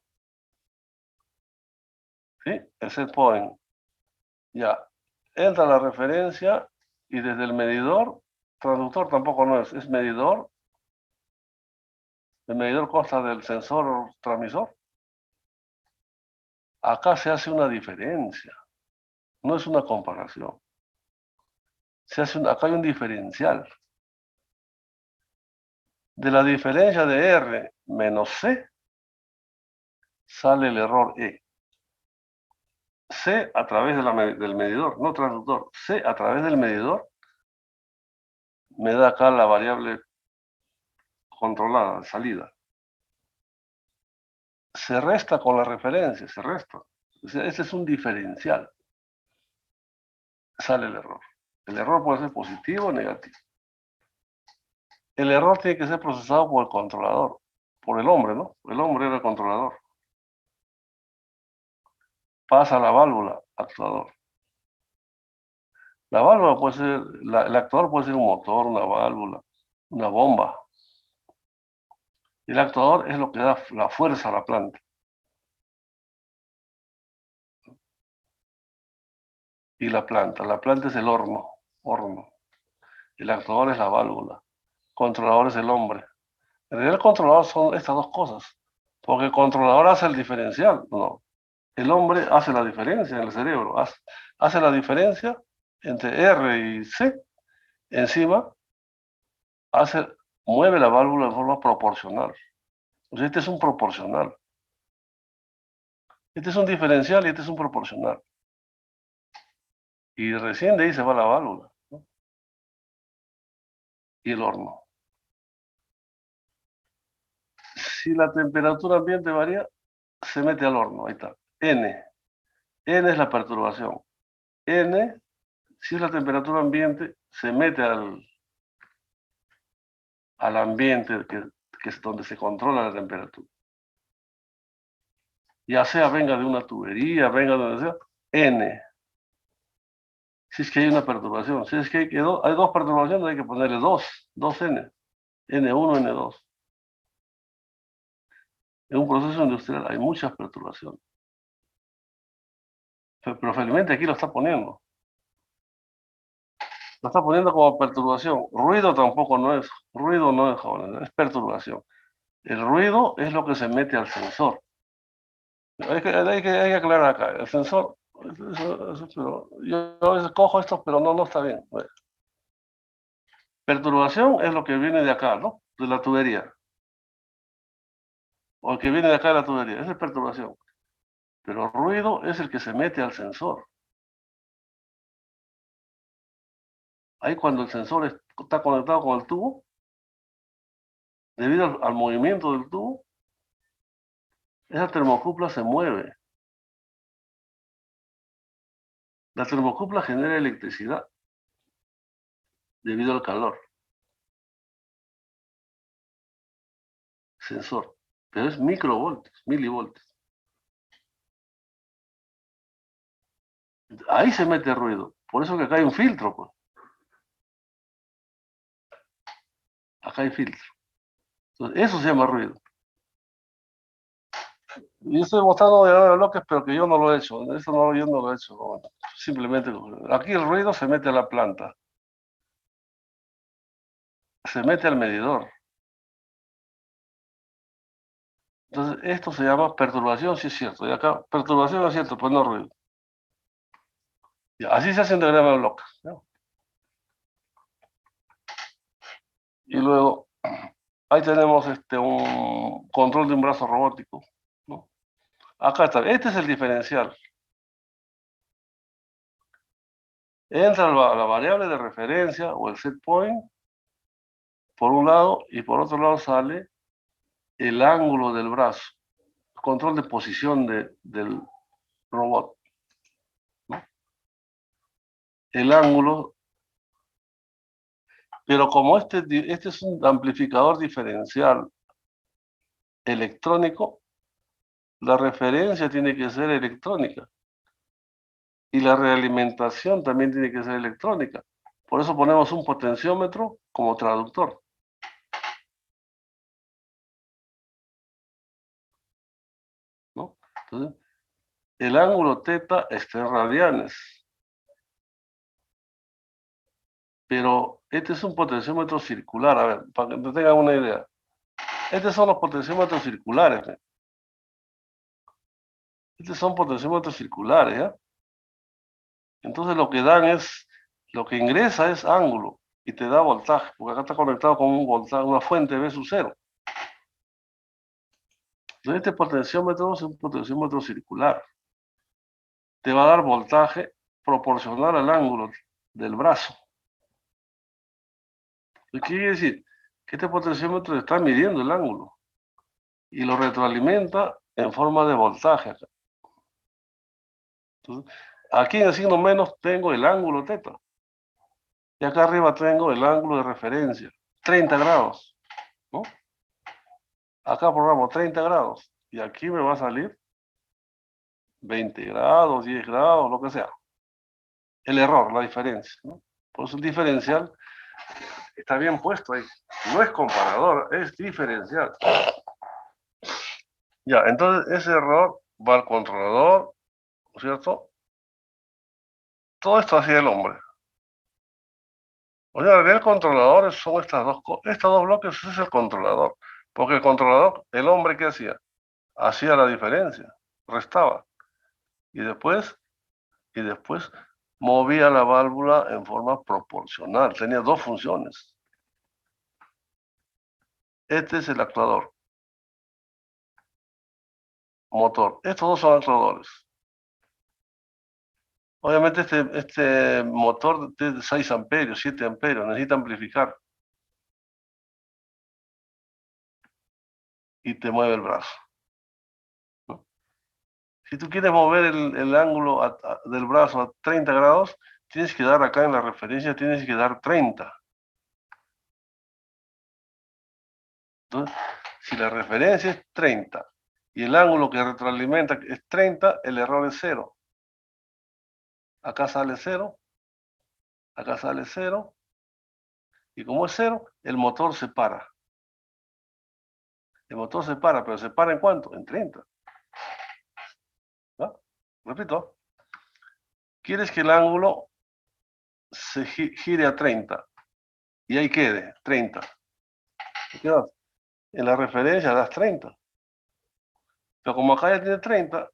¿Sí? El set point. Ya. Entra la referencia y desde el medidor Traductor tampoco no es, es medidor. El medidor consta del sensor transmisor. Acá se hace una diferencia, no es una comparación. Acá hay un diferencial. De la diferencia de R menos C, sale el error E. C a través del medidor, no transductor. C a través del medidor me da acá la variable controlada, de salida. Se resta con la referencia, se resta. O sea, ese es un diferencial. Sale el error. El error puede ser positivo o negativo. El error tiene que ser procesado por el controlador, por el hombre, ¿no? El hombre era el controlador. Pasa a la válvula, actuador. La válvula puede ser, el actuador puede ser un motor, una válvula, una bomba. El actuador es lo que da la fuerza a la planta. Y la planta es el horno. El actuador es la válvula. Controlador es el hombre. En realidad el controlador son estas dos cosas. Porque el controlador hace el diferencial, no. El hombre hace la diferencia en el cerebro. Hace la diferencia entre R y C. Encima, mueve la válvula de forma proporcional. O sea, este es un proporcional. Este es un diferencial y este es un proporcional. Y recién de ahí se va la válvula, ¿no? Y el horno. Si la temperatura ambiente varía, se mete al horno. Ahí está. N. N es la perturbación. N, si es la temperatura ambiente, se mete al ambiente que es donde se controla la temperatura. Ya sea venga de una tubería, venga de donde sea, N. Si es que hay una perturbación. Si es que hay dos perturbaciones, hay que ponerle dos N. N1, N2. En un proceso industrial hay muchas perturbaciones. Pero felizmente aquí lo está poniendo. Lo está poniendo como perturbación. Ruido tampoco no es. Ruido no es, jóvenes, es perturbación. El ruido es lo que se mete al sensor. Hay que aclarar acá. El sensor, pero yo a veces cojo esto, pero no está bien. Bueno. Perturbación es lo que viene de acá, ¿no? De la tubería. O el que viene de acá de la tubería. Esa es perturbación. Pero ruido es el que se mete al sensor. Ahí cuando el sensor está conectado con el tubo, debido al movimiento del tubo, esa termocupla se mueve. La termocupla genera electricidad debido al calor. Sensor. Pero es microvoltios, milivoltios. Ahí se mete ruido. Por eso que acá hay un filtro, pues. Acá hay filtro. Entonces, eso se llama ruido. Y estoy mostrando de bloques, pero que yo no lo he hecho. Eso no, yo no lo he hecho. Bueno, simplemente, aquí el ruido se mete a la planta. Se mete al medidor. Entonces, esto se llama perturbación, sí es cierto. Y acá, perturbación es cierto, pues no ruido. Y así se hace un diagrama de bloques, ¿no? Y luego, ahí tenemos un control de un brazo robótico, ¿no? Acá está, este es el diferencial. Entra la variable de referencia o el set point por un lado y por otro lado sale el ángulo del brazo, control de posición del robot, ¿no? El ángulo, pero como este es un amplificador diferencial electrónico, la referencia tiene que ser electrónica y la realimentación también tiene que ser electrónica. Por eso ponemos un potenciómetro como traductor. ¿No? Entonces, el ángulo θ está en radianes, pero Este es un potenciómetro circular, a ver, para que te tengan una idea. Estos son los potenciómetros circulares. ¿Ve? Estos son potenciómetros circulares, ¿ya? Entonces lo que dan es, lo que ingresa es ángulo y te da voltaje, porque acá está conectado con un voltaje, una fuente V sub 0. Entonces este potenciómetro es un potenciómetro circular. Te va a dar voltaje proporcional al ángulo del brazo. ¿Qué quiere decir? Que este potenciómetro está midiendo el ángulo y lo retroalimenta en forma de voltaje acá. Entonces, aquí en el signo menos tengo el ángulo teta. Y acá arriba tengo el ángulo de referencia, 30 grados. ¿No? Acá programo 30 grados. Y aquí me va a salir 20 grados, 10 grados, lo que sea. El error, la diferencia. ¿No? Por eso el diferencial está bien puesto ahí. No es comparador, es diferencial. Ya, entonces ese error va al controlador, ¿no es cierto? Todo esto hacía el hombre. O sea, el controlador son estos dos bloques, ese es el controlador. Porque el controlador, el hombre, ¿qué hacía? Hacía la diferencia, restaba. Y después movía la válvula en forma proporcional. Tenía dos funciones. Este es el actuador. Motor. Estos dos son actuadores. Obviamente este motor de 6 amperios, 7 amperios, necesita amplificar. Y te mueve el brazo. ¿No? Si tú quieres mover el ángulo del brazo a 30 grados, tienes que dar acá en la referencia, tienes que dar 30. Entonces, si la referencia es 30 y el ángulo que retroalimenta es 30, el error es 0. Acá sale 0, acá sale 0, y como es 0, el motor se para. El motor se para, pero ¿se para en cuánto? En 30. ¿No? Repito, quieres que el ángulo se gire a 30 y ahí quede, 30. ¿Qué das? En la referencia das 30. Pero como acá ya tiene 30,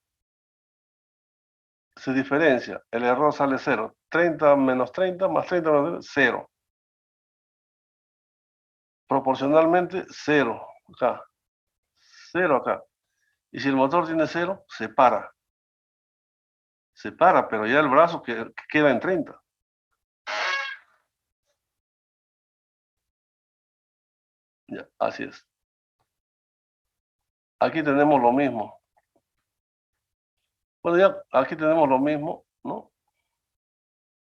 se diferencia. El error sale 0. 30 menos 30 más 30 menos 0. Proporcionalmente 0. Acá. 0 acá. Y si el motor tiene 0, se para. Se para, pero ya el brazo queda en 30. Ya, así es. Aquí tenemos lo mismo. Bueno, ya aquí tenemos lo mismo, ¿no?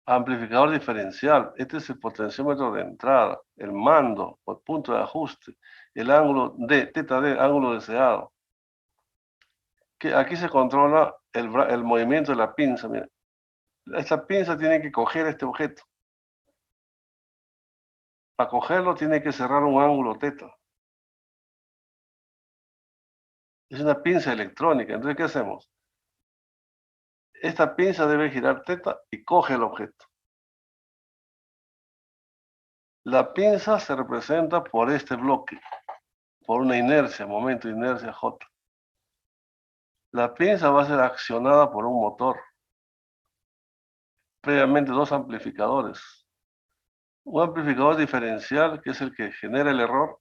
Amplificador diferencial. Este es el potenciómetro de entrada, el mando, o el punto de ajuste, el ángulo D, teta D, ángulo deseado. Que aquí se controla el movimiento de la pinza. Miren. Esta pinza tiene que coger este objeto. Para cogerlo tiene que cerrar un ángulo teta. Es una pinza electrónica. Entonces, ¿qué hacemos? Esta pinza debe girar teta y coge el objeto. La pinza se representa por este bloque, por una inercia, momento de inercia J. La pinza va a ser accionada por un motor. Previamente dos amplificadores. Un amplificador diferencial, que es el que genera el error.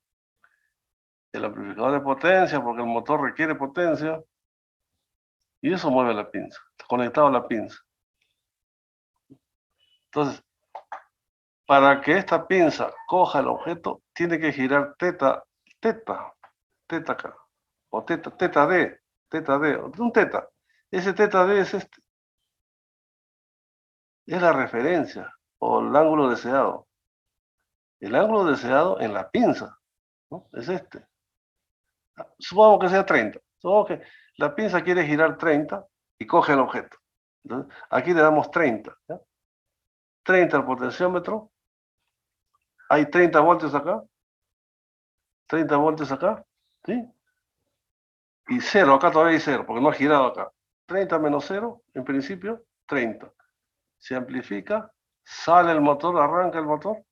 El amplificador de potencia, porque el motor requiere potencia. Y eso mueve la pinza. Está conectado a la pinza. Entonces, para que esta pinza coja el objeto, tiene que girar teta acá. O teta D, un teta. Ese teta D es este. Es la referencia o el ángulo deseado. El ángulo deseado en la pinza, ¿no? Es este. Supongamos que sea 30. Supongamos que la pinza quiere girar 30 y coge el objeto. Entonces, aquí le damos 30. ¿Ya? 30 al potenciómetro. Hay 30 voltios acá. 30 voltios acá. ¿Sí? Y 0, acá todavía hay 0, porque no ha girado acá. 30 menos 0, en principio, 30. Se amplifica, sale el motor, arranca el motor.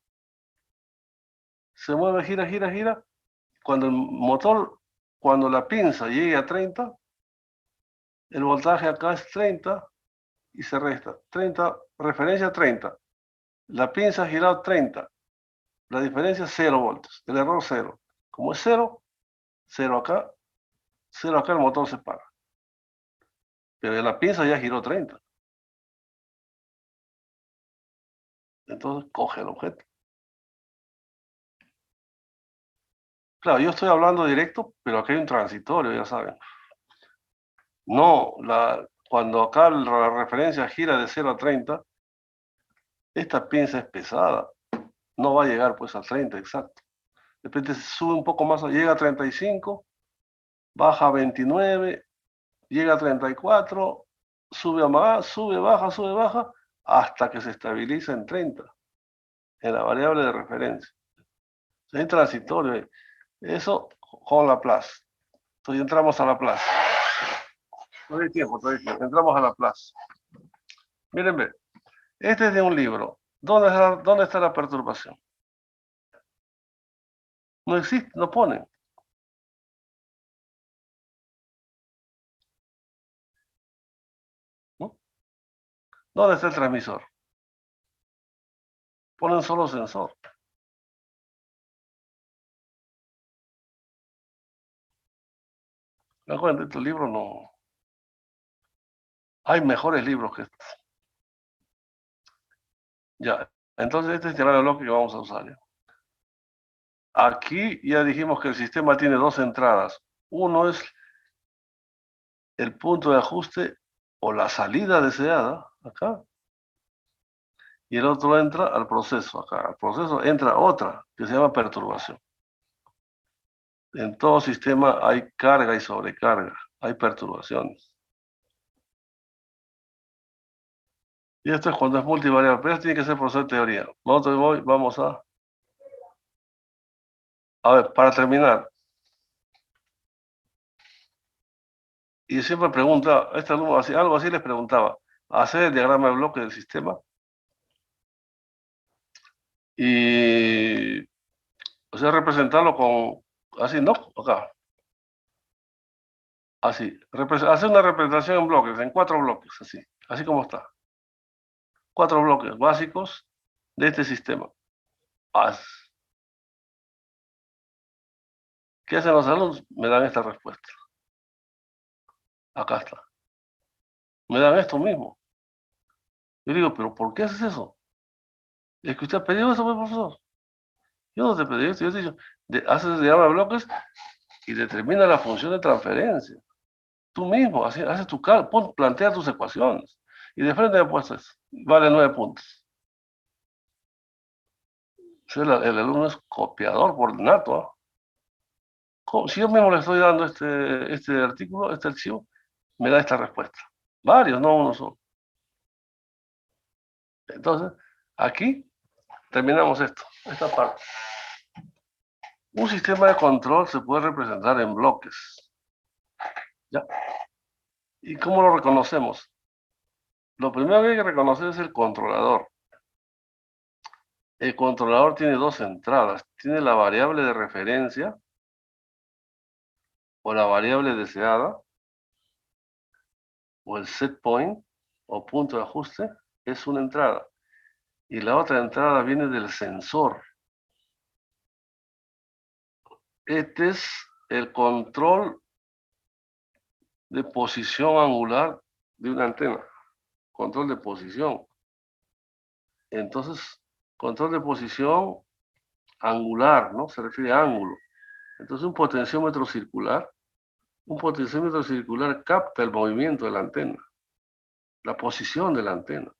se mueve, gira, gira, gira. Cuando el motor, cuando la pinza llegue a 30, el voltaje acá es 30 y se resta. 30, referencia 30. La pinza ha girado 30. La diferencia es 0 voltios. El error 0. Como es 0, 0 acá, 0 acá, el motor se para. Pero la pinza ya giró 30. Entonces coge el objeto. Claro, yo estoy hablando directo, pero aquí hay un transitorio, ya saben. No, cuando acá la referencia gira de 0 a 30, esta pinza es pesada. No va a llegar pues a 30 exacto. De repente sube un poco más, llega a 35, baja a 29, llega a 34, sube a más, sube, baja, hasta que se estabiliza en 30, en la variable de referencia. Es transitorio. Eso con Laplace. Entonces entramos a Laplace. Todavía hay tiempo. Entramos a Laplace. Mírenme, este es de un libro. ¿Dónde está la perturbación? No existe, no pone. ¿No? ¿Dónde está el transmisor? Ponen solo sensor. ¿Me acuerdan de este libro? No. Hay mejores libros que estos. Ya, entonces este es el bloque que vamos a usar. ¿Ya? Aquí ya dijimos que el sistema tiene dos entradas. Uno es el punto de ajuste o la salida deseada, acá. Y el otro entra al proceso, acá. Al proceso entra otra, que se llama perturbación. En todo sistema hay carga y sobrecarga, hay perturbaciones. Y esto es cuando es multivariable, pero esto tiene que ser proceso de teoría. Vamos a ver, para terminar. Y siempre pregunta, este alumno, algo así les preguntaba, hacer el diagrama de bloque del sistema y, o sea, representarlo con, así, ¿no? Acá, así, hacer una representación en bloques, en 4 bloques, así como está. 4 bloques básicos de este sistema. ¿Qué hacen los alumnos? Me dan esta respuesta. Acá está. Me dan esto mismo. Yo digo, ¿pero por qué haces eso? Es que usted ha pedido eso, pues, profesor. Yo no te pedí esto. Yo te he dicho, haces el diagrama de bloques y determina la función de transferencia. Tú mismo, haces tu cálculo, plantea tus ecuaciones. Y de frente me puestas, vale 9 puntos. El alumno es copiador por nato. Si yo mismo le estoy dando este artículo, este archivo, me da esta respuesta. Varios, no uno solo. Entonces, aquí terminamos esta parte. Un sistema de control se puede representar en bloques. ¿Ya? ¿Y cómo lo reconocemos? Lo primero que hay que reconocer es el controlador. El controlador tiene dos entradas. Tiene la variable de referencia o la variable deseada o el set point o punto de ajuste. Es una entrada. Y la otra entrada viene del sensor. Este es el control de posición angular de una antena. Control de posición. Entonces, control de posición angular, ¿no? Se refiere a ángulo. Entonces, un potenciómetro circular capta el movimiento de la antena, la posición de la antena.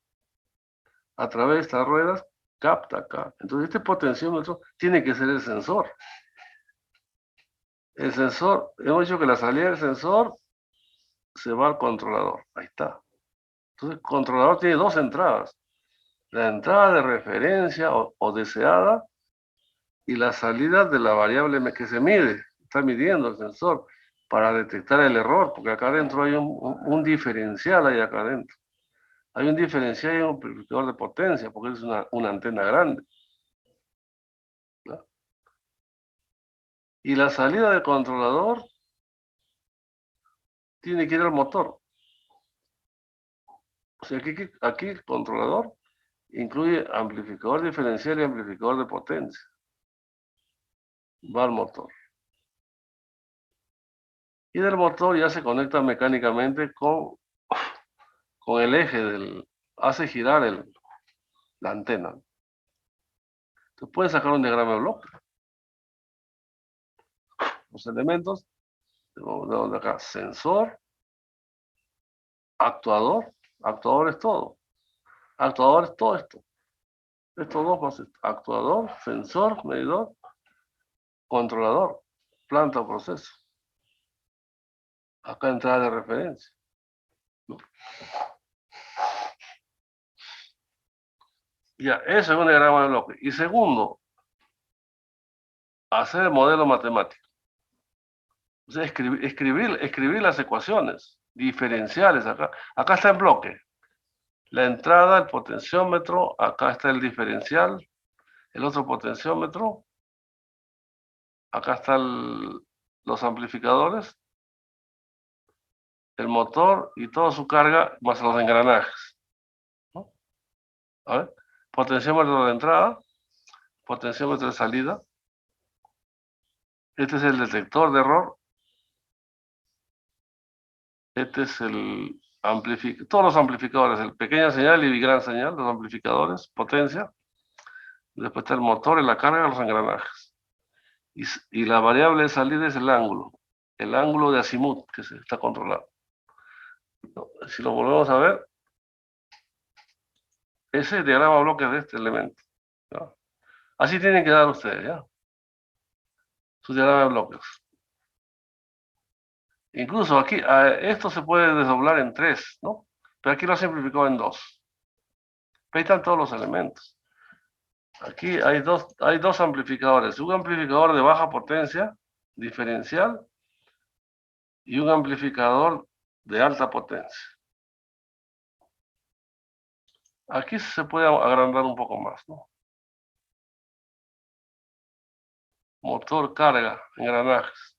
A través de estas ruedas, capta acá. Entonces, este potenciómetro tiene que ser el sensor. El sensor, hemos dicho que la salida del sensor se va al controlador. Ahí está. Entonces, el controlador tiene dos entradas. La entrada de referencia o deseada y la salida de la variable que se mide. Está midiendo el sensor para detectar el error, porque acá adentro hay un diferencial ahí acá adentro. Hay un diferencial y un amplificador de potencia, porque es una antena grande. ¿No? Y la salida del controlador tiene que ir al motor. O sea, aquí el controlador incluye amplificador diferencial y amplificador de potencia. Va al motor. Y del motor ya se conecta mecánicamente con el eje hace girar la antena. Entonces pueden sacar un diagrama de bloque. Los elementos, de donde acá, sensor, actuador es todo. Actuador es todo esto. Estos dos cosas, actuador, sensor, medidor, controlador, planta o proceso. Acá entrada de referencia. Ya, eso es un diagrama de bloque. Y segundo, hacer el modelo matemático. O sea, escribir las ecuaciones diferenciales acá. Acá está en bloque. La entrada, el potenciómetro, acá está el diferencial, el otro potenciómetro, acá están los amplificadores, el motor y toda su carga, más los engranajes. ¿No? A ver, potenciómetro de entrada, potenciómetro de salida. Este es el detector de error. Este es el amplificador, todos los amplificadores, el pequeña señal y gran señal, los amplificadores, potencia. Después está el motor y la carga, los engranajes. Y la variable de salida es el ángulo de azimut que se está controlando. Si lo volvemos a ver, ese es el diagrama de bloques de este elemento. ¿Ya? Así tienen que dar ustedes, ¿ya? Su diagrama de bloques. Incluso aquí, esto se puede desdoblar en 3, ¿no? Pero aquí lo simplificó en 2. Ahí están todos los elementos. Aquí hay dos amplificadores. Un amplificador de baja potencia, diferencial, y un amplificador de alta potencia. Aquí se puede agrandar un poco más, ¿no? Motor, carga, engranajes.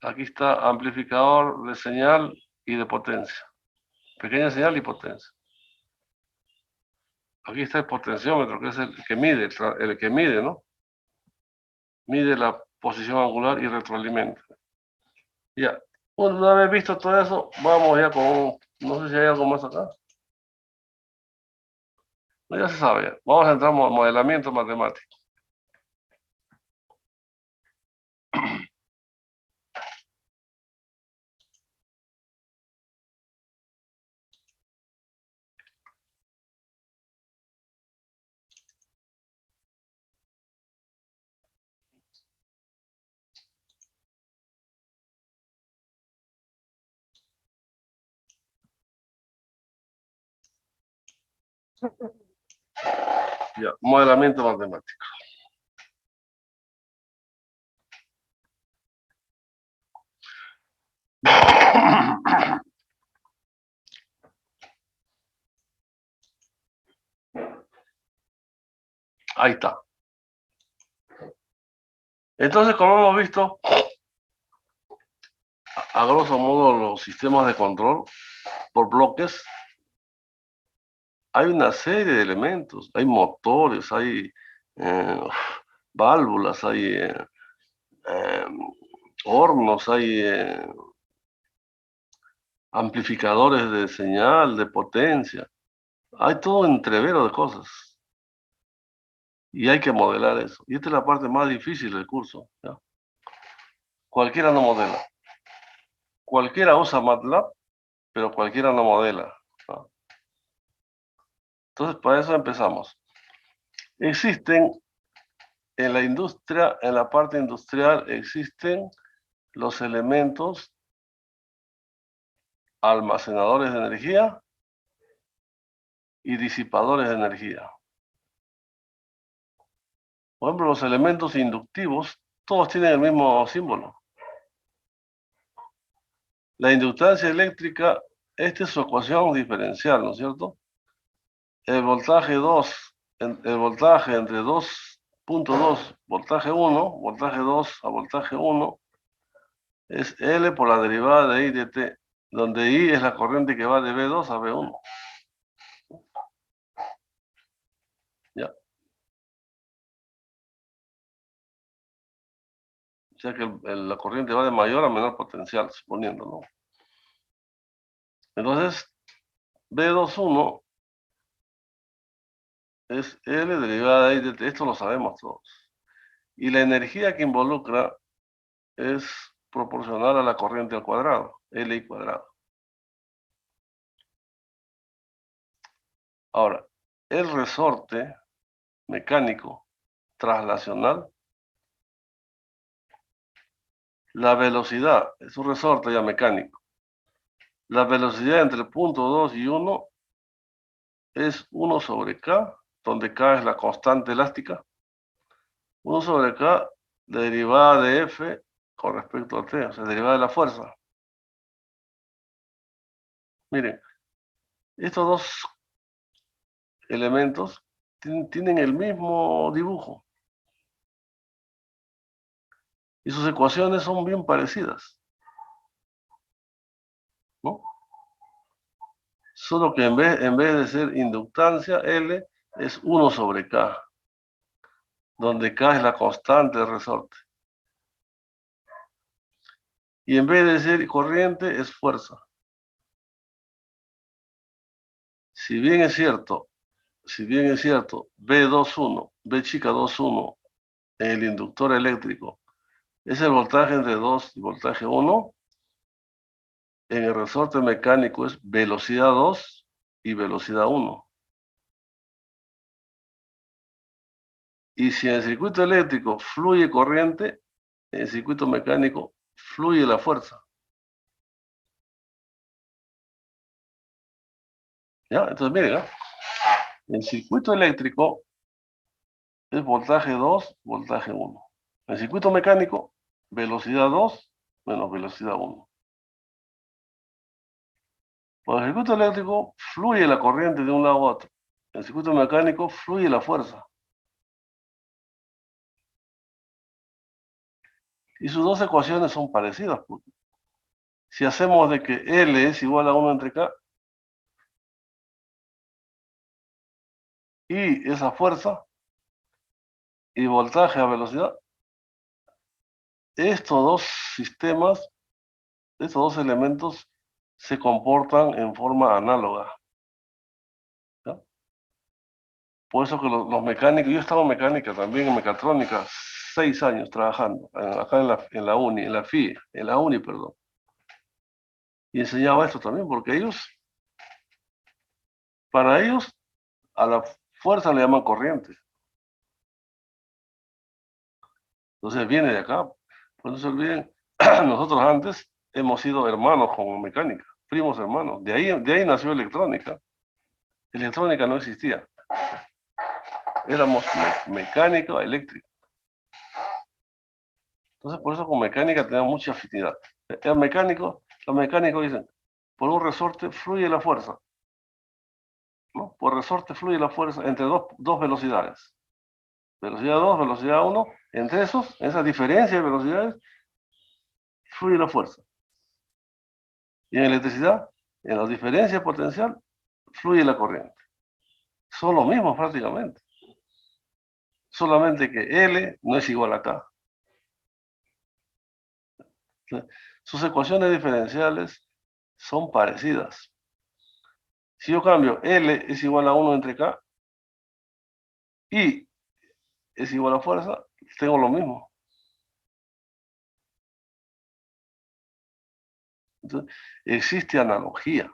Aquí está amplificador de señal y de potencia. Pequeña señal y potencia. Aquí está el potenciómetro, que es el que mide, ¿no? Mide la posición angular y retroalimenta. Ya. Una vez visto todo eso, vamos ya con, no sé si hay algo más acá. No, ya se sabe, ya. Vamos a entrar en modelamiento matemático. Ya, modelamiento matemático. Ahí está. Entonces, como hemos visto, a grosso modo, los sistemas de control por bloques, hay una serie de elementos. Hay motores, hay válvulas, hay hornos, hay amplificadores de señal, de potencia. Hay todo un entrevero de cosas. Y hay que modelar eso. Y esta es la parte más difícil del curso, ¿ya? Cualquiera no modela. Cualquiera usa MATLAB, pero cualquiera no modela, ¿no? Entonces, para eso empezamos. Existen en la industria, en la parte industrial, existen los elementos almacenadores de energía y disipadores de energía. Por ejemplo, los elementos inductivos, todos tienen el mismo símbolo. La inductancia eléctrica, esta es su ecuación diferencial, ¿no es cierto? El voltaje entre dos punto 2, voltaje 1, voltaje 2 a voltaje 1, es L por la derivada de I de T, donde I es la corriente que va de B2 a B1. Ya. O sea que la corriente va de mayor a menor potencial, suponiendo, ¿no? Entonces, B21 es L derivada de I de T, esto lo sabemos todos. Y la energía que involucra es proporcional a la corriente al cuadrado, Li cuadrado. Ahora, el resorte mecánico traslacional, la velocidad, es un resorte ya mecánico. La velocidad entre el punto 2 y 1 es 1 sobre K, donde K es la constante elástica. 1 sobre K, la derivada de F con respecto a T, o sea, derivada de la fuerza. Miren, estos dos elementos tienen el mismo dibujo y sus ecuaciones son bien parecidas, ¿no? Solo que en vez de ser inductancia, L es 1 sobre K, donde K es la constante de resorte. Y en vez de ser corriente, es fuerza. Si bien es cierto, B21, B chica 21 en el inductor eléctrico es el voltaje entre 2 y voltaje 1, en el resorte mecánico es velocidad 2 y velocidad 1. Y si en el circuito eléctrico fluye corriente, en el circuito mecánico fluye la fuerza. ¿Ya? Entonces, miren, ¿eh? El circuito eléctrico es voltaje 2, voltaje 1. El circuito mecánico, velocidad 2 menos velocidad 1. Por el circuito eléctrico fluye la corriente de un lado a otro. En el circuito mecánico fluye la fuerza. Y sus dos ecuaciones son parecidas. Si hacemos de que L es igual a 1 entre K, y esa fuerza, y voltaje a velocidad, estos dos sistemas, estos dos elementos se comportan en forma análoga. ¿Ya? Por eso que los mecánicos, yo he estado en mecánica también, en mecatrónica, 6 años trabajando, acá en la uni, en la FI, en la uni, perdón. Y enseñaba esto también, porque para ellos, a la fuerza le llaman corriente. Entonces viene de acá. Pues no se olviden, nosotros antes hemos sido hermanos con mecánica, primos hermanos. De ahí nació electrónica. Electrónica no existía. Éramos mecánica eléctrica. Entonces por eso con mecánica tenemos mucha afinidad. Los mecánicos dicen, por un resorte fluye la fuerza. ¿No? Por resorte fluye la fuerza entre dos velocidades. Velocidad 2, velocidad 1. Entre esa diferencia de velocidades, fluye la fuerza. Y en electricidad, en la diferencia potencial, fluye la corriente. Son los mismos prácticamente. Solamente que L no es igual a K. Sus ecuaciones diferenciales son parecidas. Si yo cambio L es igual a 1 entre K y es igual a fuerza, tengo lo mismo. Entonces, existe analogía.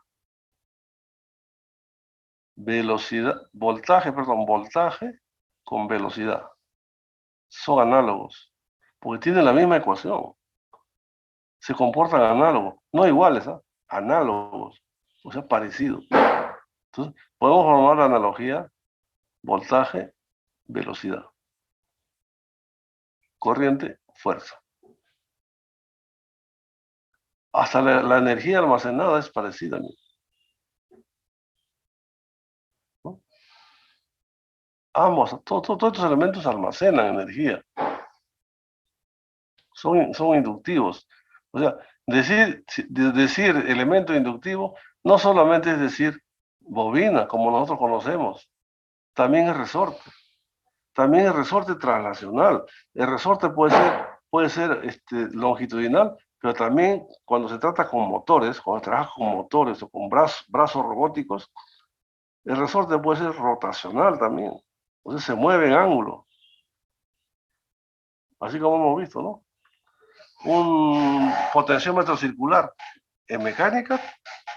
Voltaje con velocidad. Son análogos, porque tienen la misma ecuación. Se comportan análogos, no iguales, ¿eh? Análogos, o sea, parecidos. Entonces, podemos formar la analogía voltaje, velocidad, corriente, fuerza. Hasta la energía almacenada es parecida, ¿no? Ambos, todos estos elementos almacenan energía. Son inductivos. O sea, decir elemento inductivo no solamente es decir bobina, como nosotros conocemos, también es resorte. También es resorte traslacional. El resorte puede ser longitudinal, pero también cuando se trata con motores, cuando trabaja con motores o con brazos robóticos, el resorte puede ser rotacional también. Entonces se mueve en ángulo. Así como hemos visto, ¿no? Un potenciómetro circular en mecánica,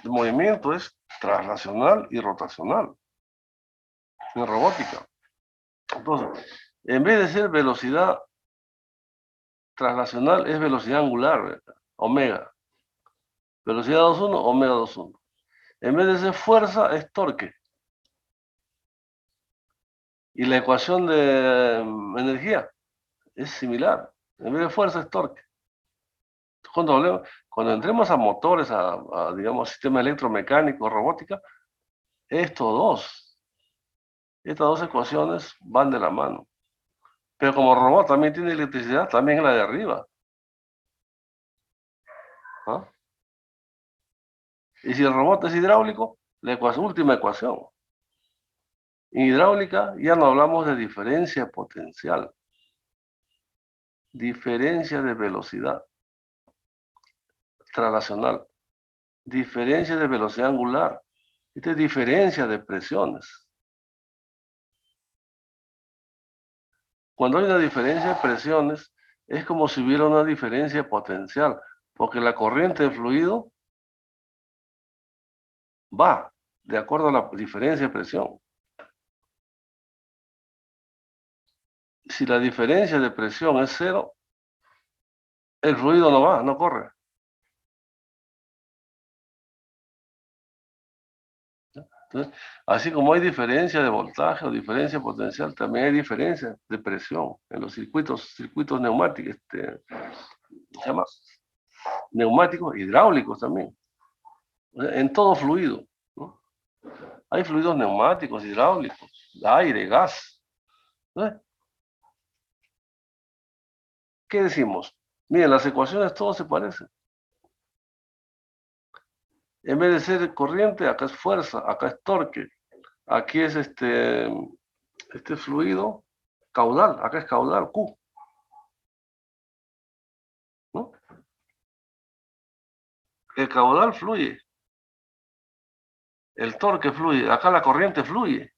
el movimiento es traslacional y rotacional. En robótica. Entonces, en vez de ser velocidad traslacional, es velocidad angular, ¿verdad? Omega. Velocidad 2,1, omega 2,1. En vez de ser fuerza, es torque. Y la ecuación de energía es similar. En vez de fuerza, es torque. Cuando entremos a motores, digamos, sistema electromecánico, robótica, estas dos ecuaciones van de la mano. Pero como el robot también tiene electricidad, también es la de arriba. ¿Ah? Y si el robot es hidráulico, la última ecuación. En hidráulica ya no hablamos de diferencia potencial. Diferencia de velocidad traslacional. Diferencia de velocidad angular. Esta es diferencia de presiones. Cuando hay una diferencia de presiones, es como si hubiera una diferencia potencial, porque la corriente de fluido va de acuerdo a la diferencia de presión. Si la diferencia de presión es cero, el fluido no va, no corre. Entonces, así como hay diferencia de voltaje o diferencia potencial, también hay diferencia de presión en los circuitos neumáticos, se llama neumáticos hidráulicos también, en todo fluido, ¿no? Hay fluidos neumáticos, hidráulicos, aire, gas. ¿No? ¿Qué decimos? Miren, las ecuaciones todas se parecen. En vez de ser corriente, acá es fuerza, acá es torque. Aquí es este fluido caudal, acá es caudal, Q. ¿No? El caudal fluye. El torque fluye. Acá la corriente fluye.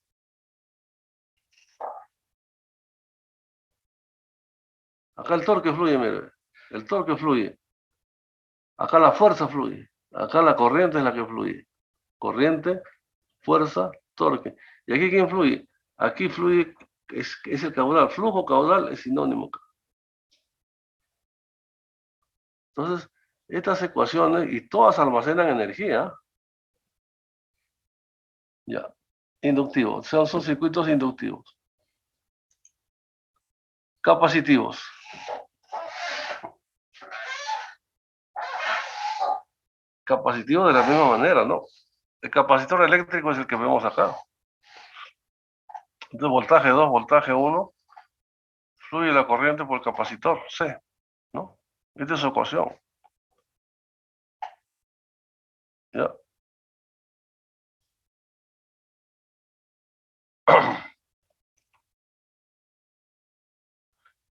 Acá el torque fluye, mire. El torque fluye. Acá la fuerza fluye. Acá la corriente es la que fluye. Corriente, fuerza, torque. ¿Y aquí quién fluye? Aquí fluye, es el caudal. Flujo caudal es sinónimo. Entonces, estas ecuaciones, y todas almacenan energía. Ya. Inductivos. Son circuitos inductivos. Capacitivos. Capacitivos de la misma manera, ¿no? El capacitor eléctrico es el que vemos acá. Entonces, voltaje 2, voltaje 1, fluye la corriente por el capacitor C, ¿no? Esta es su ecuación. ¿Ya?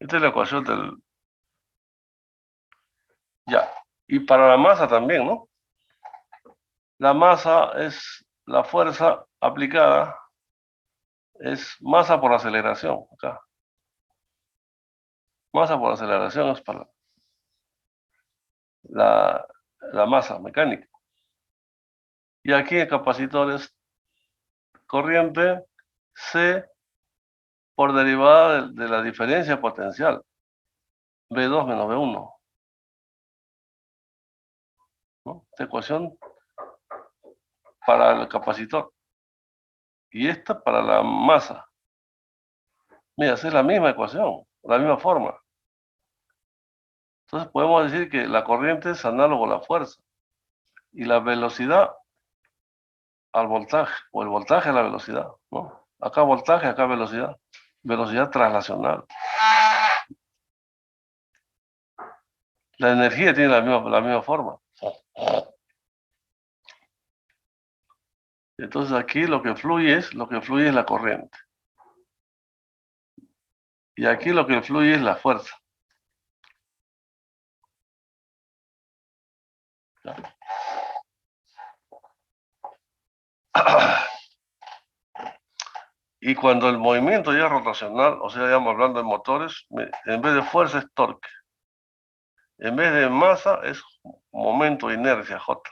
Esta es la ecuación del... Ya. Y para la masa también, ¿no? La masa es la fuerza aplicada, es masa por aceleración, acá. Masa por aceleración es para la masa mecánica. Y aquí el capacitor es corriente C por derivada de la diferencia potencial. B2 menos B1. ¿No? Esta ecuación para el capacitor. Y esta para la masa. Mira, es la misma ecuación, la misma forma. Entonces podemos decir que la corriente es análogo a la fuerza. Y la velocidad al voltaje, o el voltaje a la velocidad, ¿no? Acá voltaje, acá velocidad. Velocidad traslacional. La energía tiene la misma forma. Entonces aquí lo que fluye es la corriente. Y aquí lo que fluye es la fuerza. Y cuando el movimiento ya es rotacional, o sea, ya estamos hablando de motores, en vez de fuerza es torque. En vez de masa es momento de inercia, J.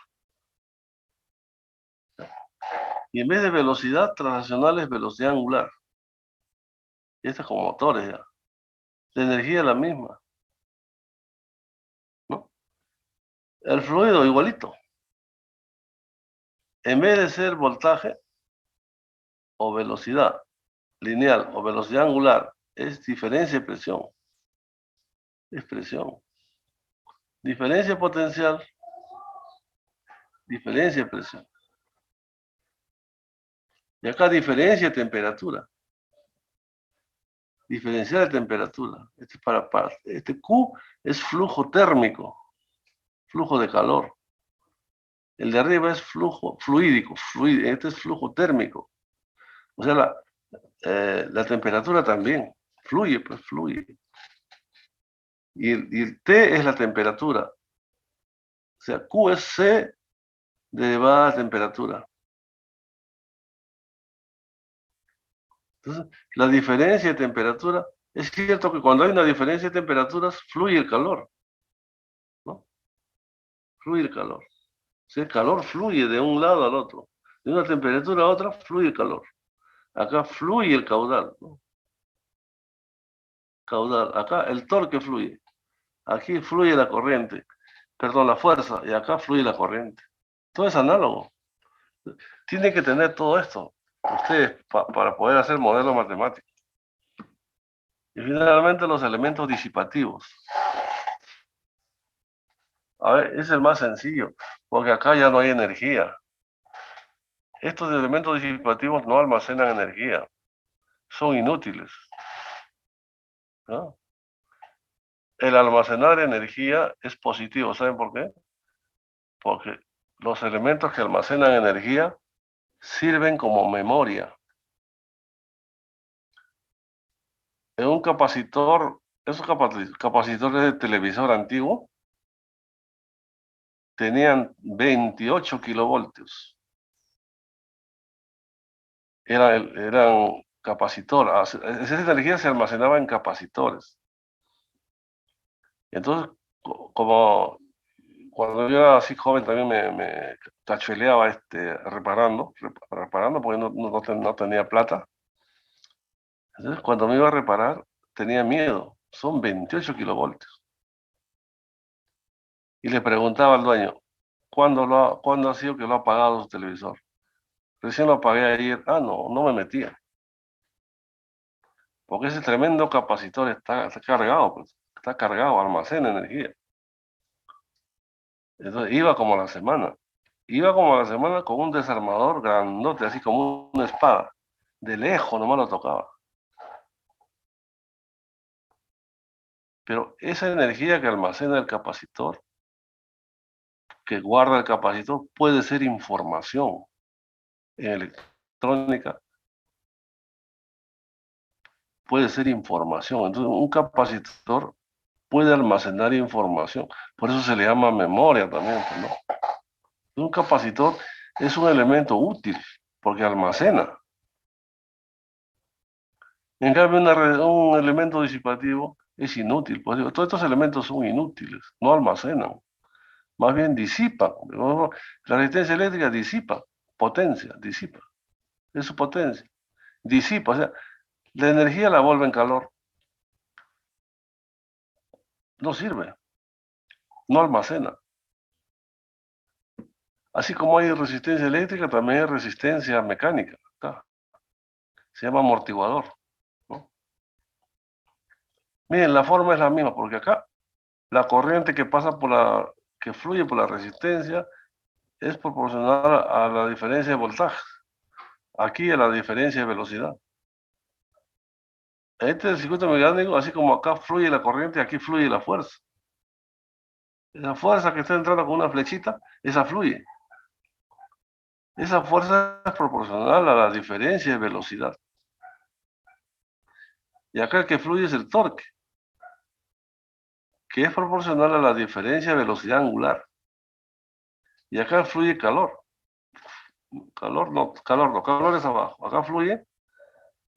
Y en vez de velocidad traslacional es velocidad angular. Y esto es con motores ya. La energía es la misma, ¿no? El fluido igualito. En vez de ser voltaje o velocidad lineal o velocidad angular, es diferencia de presión. Es presión. Diferencia potencial, diferencia de presión. Y acá diferencia de temperatura. Diferencial de temperatura. Este Q es flujo térmico, flujo de calor. El de arriba es flujo fluídico, este es flujo térmico. O sea, la temperatura también fluye, pues fluye. Y el T es la temperatura. O sea, Q es C derivada de temperatura. Entonces, la diferencia de temperatura, es cierto que cuando hay una diferencia de temperaturas, fluye el calor, ¿no? Fluye el calor. O sea, el calor fluye de un lado al otro. De una temperatura a otra, fluye el calor. Acá fluye el caudal, ¿no? Caudal. Acá el torque fluye. Aquí fluye la corriente. Perdón, la fuerza. Y acá fluye la corriente. Todo es análogo. Tiene que tener todo esto. Ustedes, para poder hacer modelos matemáticos. Y finalmente los elementos disipativos. A ver, es el más sencillo, porque acá ya no hay energía. Estos elementos disipativos no almacenan energía. Son inútiles, ¿no? El almacenar energía es positivo. ¿Saben por qué? Porque los elementos que almacenan energía sirven como memoria. En un capacitor, esos capacitores de televisor antiguo tenían 28 kilovoltios. Eran capacitores. Esa energía se almacenaba en capacitores. Entonces, como cuando yo era así joven también me tachueleaba reparando porque no tenía plata. Entonces, cuando me iba a reparar, tenía miedo. Son 28 kilovoltios. Y le preguntaba al dueño, ¿cuándo ha sido que lo ha apagado su televisor? Recién lo apagué ayer. Ah, no me metía. Porque ese tremendo capacitor está cargado, pues. Está cargado, almacena energía. Entonces, iba como a la semana. Iba como a la semana con un desarmador grandote, así como una espada. De lejos nomás lo tocaba. Pero esa energía que almacena el capacitor, que guarda el capacitor, puede ser información. En electrónica puede ser información. Entonces, un capacitor puede almacenar información. Por eso se le llama memoria también, pues, ¿no? Un capacitor es un elemento útil porque almacena. En cambio, un elemento disipativo es inútil. Pues, digo, todos estos elementos son inútiles, no almacenan, más bien disipan. La resistencia eléctrica disipa, potencia, disipa, es su potencia, disipa, o sea, la energía la vuelve en calor, no sirve, no almacena. Así como hay resistencia eléctrica, también hay resistencia mecánica, ¿tá? Se llama amortiguador, ¿no? Miren, la forma es la misma, porque acá la corriente que fluye por la resistencia es proporcional a la diferencia de voltaje. Aquí es la diferencia de velocidad. Este es el circuito mecánico, así como acá fluye la corriente, aquí fluye la fuerza. Esa fuerza que está entrando con una flechita, esa fluye. Esa fuerza es proporcional a la diferencia de velocidad. Y acá el que fluye es el torque, que es proporcional a la diferencia de velocidad angular. Y acá fluye calor. Calor es abajo. Acá fluye,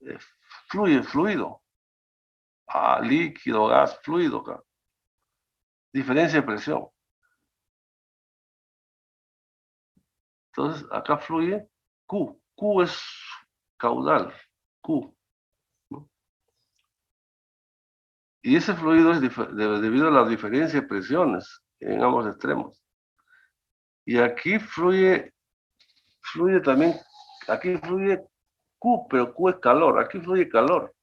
eh, fluido. Líquido, gas, fluido acá. Diferencia de presión. Entonces, acá fluye Q. Q es caudal. Q. ¿No? Y ese fluido es debido a la diferencia de presiones en ambos extremos. Y aquí fluye también, aquí fluye Q, pero Q es calor. Aquí fluye calor.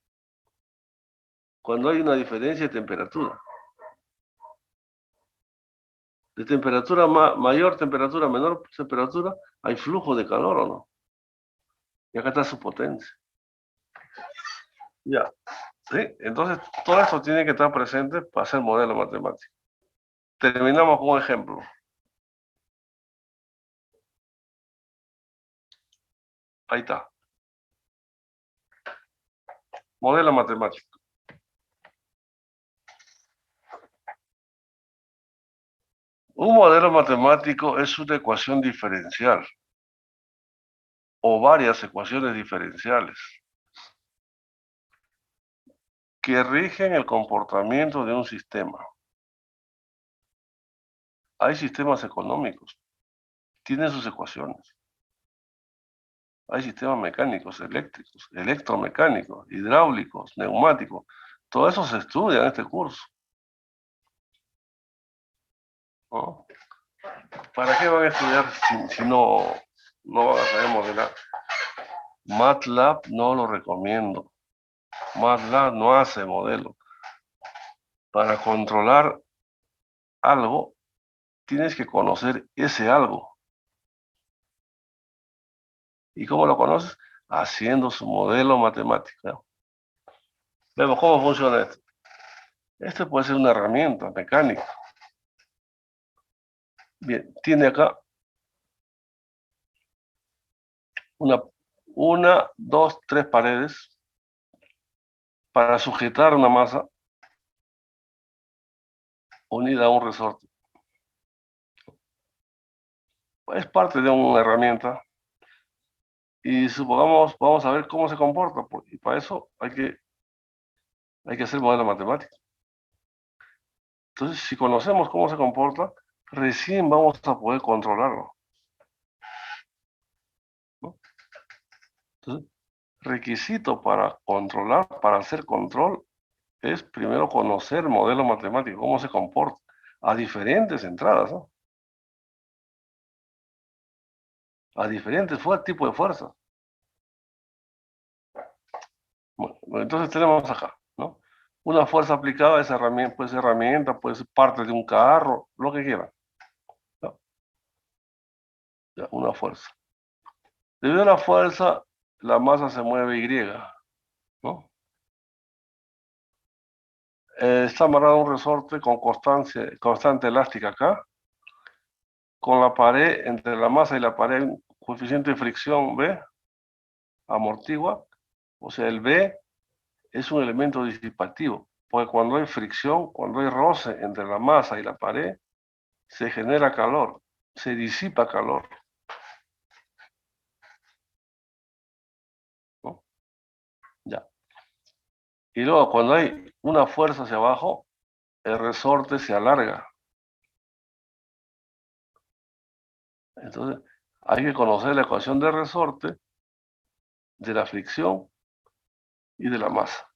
Cuando hay una diferencia de temperatura. De temperatura mayor, temperatura menor, temperatura, hay flujo de calor o no. Y acá está su potencia. Ya. ¿Sí? Entonces, todo esto tiene que estar presente para hacer modelo matemático. Terminamos con un ejemplo. Ahí está. Modelo matemático. Un modelo matemático es una ecuación diferencial o varias ecuaciones diferenciales que rigen el comportamiento de un sistema. Hay sistemas económicos, tienen sus ecuaciones. Hay sistemas mecánicos, eléctricos, electromecánicos, hidráulicos, neumáticos. Todo eso se estudia en este curso, ¿no? ¿Para qué van a estudiar si no van a saber modelar? MATLAB no lo recomiendo. MATLAB no hace modelo. Para controlar algo, tienes que conocer ese algo. ¿Y cómo lo conoces? Haciendo su modelo matemático, ¿no? Vemos cómo funciona esto. Esto puede ser una herramienta mecánica. Bien, tiene acá una, dos, tres paredes para sujetar una masa unida a un resorte. Es parte de una herramienta y supongamos, vamos a ver cómo se comporta, y para eso hay que hacer modelo matemático. Entonces, si conocemos cómo se comporta, recién vamos a poder controlarlo, ¿no? Entonces, requisito para controlar, para hacer control, es primero conocer el modelo matemático, cómo se comporta a diferentes entradas, ¿no? A diferentes tipos de fuerza. Bueno, entonces tenemos acá, ¿no? Una fuerza aplicada, esa herramienta, puede ser parte de un carro, lo que quieran, ¿no? Ya, una fuerza. Debido a la fuerza, la masa se mueve Y, ¿no? Está amarrado a un resorte con constante elástica acá, con la pared, entre la masa y la pared, hay un coeficiente de fricción B, amortigua, o sea, el B es un elemento disipativo, porque cuando hay fricción, cuando hay roce entre la masa y la pared, se genera calor, se disipa calor, ¿no? Ya. Y luego, cuando hay una fuerza hacia abajo, el resorte se alarga. Entonces, hay que conocer la ecuación de resorte, de la fricción y de la masa.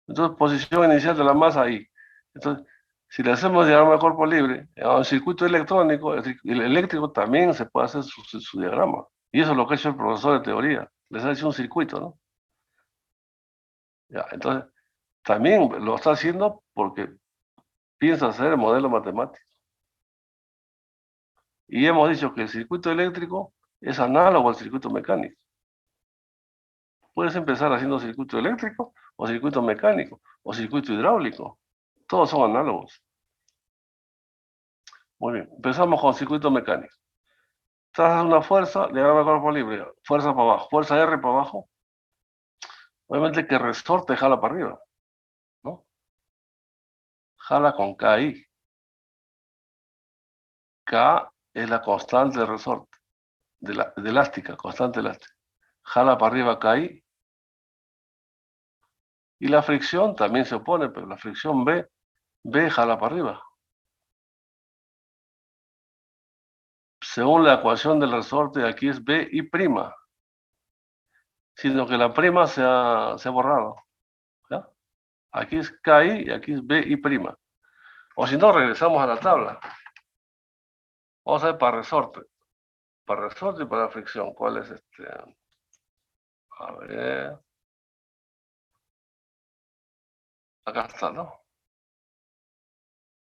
Entonces, posición inicial de la masa ahí. Entonces, si le hacemos diagrama de cuerpo libre, en un circuito electrónico, el eléctrico también se puede hacer su diagrama. Y eso es lo que ha hecho el profesor de teoría. Les ha hecho un circuito, ¿no? Ya, entonces, también lo está haciendo porque piensa hacer el modelo matemático. Y hemos dicho que el circuito eléctrico es análogo al circuito mecánico. Puedes empezar haciendo circuito eléctrico, o circuito mecánico, o circuito hidráulico. Todos son análogos. Muy bien, empezamos con circuito mecánico. Trazas una fuerza, diagrama de cuerpo libre, fuerza para abajo, fuerza R para abajo. Obviamente que resorte jala para arriba, ¿no? Jala con KI. K es la constante de resorte, de elástica, constante elástica. Jala para arriba KI. Y la fricción también se opone, pero la fricción B jala para arriba. Según la ecuación del resorte, aquí es B y prima, sino que la prima se ha borrado. ¿Ya? Aquí es KI y aquí es B y prima. O si no, regresamos a la tabla. Vamos a ver para resorte. Para resorte y para fricción. ¿Cuál es este? A ver. Acá está, ¿no?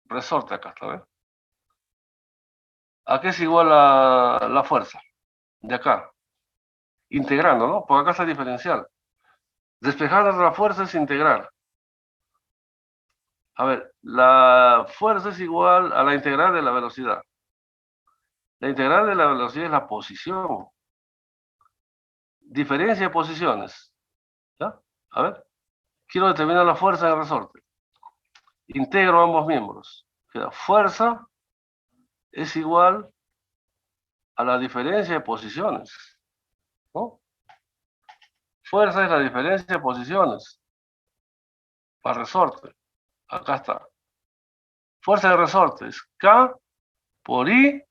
Resorte acá está, ¿ves? ¿A qué es igual la fuerza? De acá. Integrando, ¿no? Porque acá está diferencial. Despejar la fuerza es integrar. A ver, la fuerza es igual a la integral de la velocidad. La integral de la velocidad es la posición. Diferencia de posiciones. ¿Ya? A ver, quiero determinar la fuerza del resorte. Integro ambos miembros. Queda fuerza es igual a la diferencia de posiciones, ¿no? Fuerza es la diferencia de posiciones para resorte. Acá está. Fuerza de resorte es K por I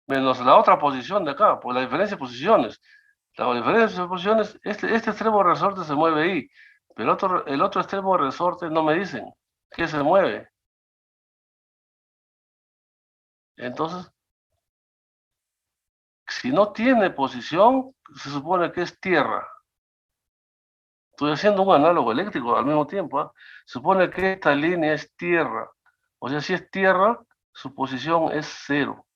menos la otra posición de acá, por la diferencia de posiciones. La diferencia de posiciones, este extremo de resorte se mueve I, pero el otro extremo de resorte no me dicen que se mueve. Entonces, si no tiene posición, se supone que es tierra. Estoy haciendo un análogo eléctrico al mismo tiempo, ¿eh? Supone que esta línea es tierra. O sea, si es tierra, su posición es 0.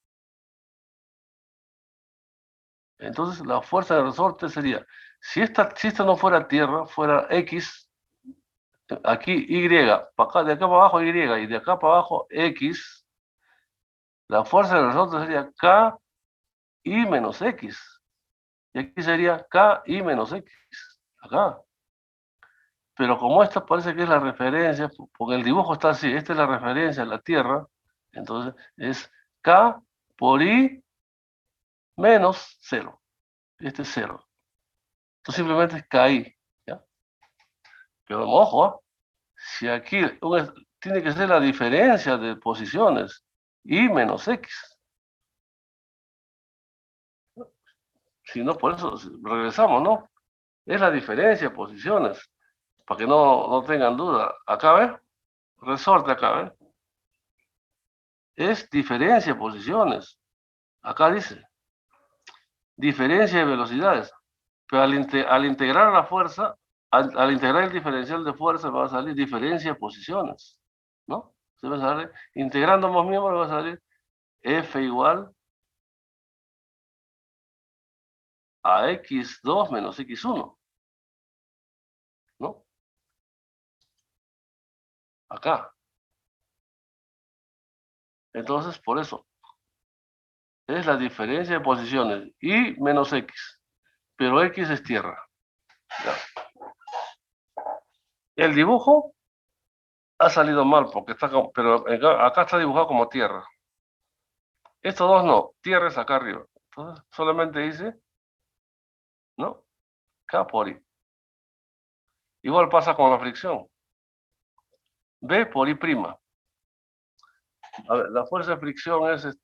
Entonces, la fuerza de resorte sería, si esta no fuera tierra, fuera X, aquí Y, de acá para abajo Y, y de acá para abajo X, la fuerza de resorte sería KI menos X. Y aquí sería KI menos X. Acá. Pero como esta parece que es la referencia, porque el dibujo está así, esta es la referencia a la Tierra, entonces es K por I menos 0. Este es 0. Entonces simplemente es KI. ¿Ya? Pero ojo, ¿eh? Si aquí tiene que ser la diferencia de posiciones, I menos X. Si no, por eso regresamos, ¿no? Es la diferencia de posiciones, para que no tengan duda. Acá, ¿ves? Resorte acá, ¿ves? Es diferencia de posiciones. Acá dice, diferencia de velocidades. Pero al integrar la fuerza, al integrar el diferencial de fuerza, va a salir diferencia de posiciones, ¿no? Se va a salir, integrando ambos miembros, va a salir F igual a X2 menos X1, ¿no? Acá. Entonces, por eso, es la diferencia de posiciones, Y menos X, pero X es tierra. Ya. El dibujo ha salido mal, porque pero acá está dibujado como tierra. Estos dos no, tierra es acá arriba. Entonces, solamente dice, ¿no? K por I. Igual pasa con la fricción. B por I prima. A ver, la fuerza de fricción es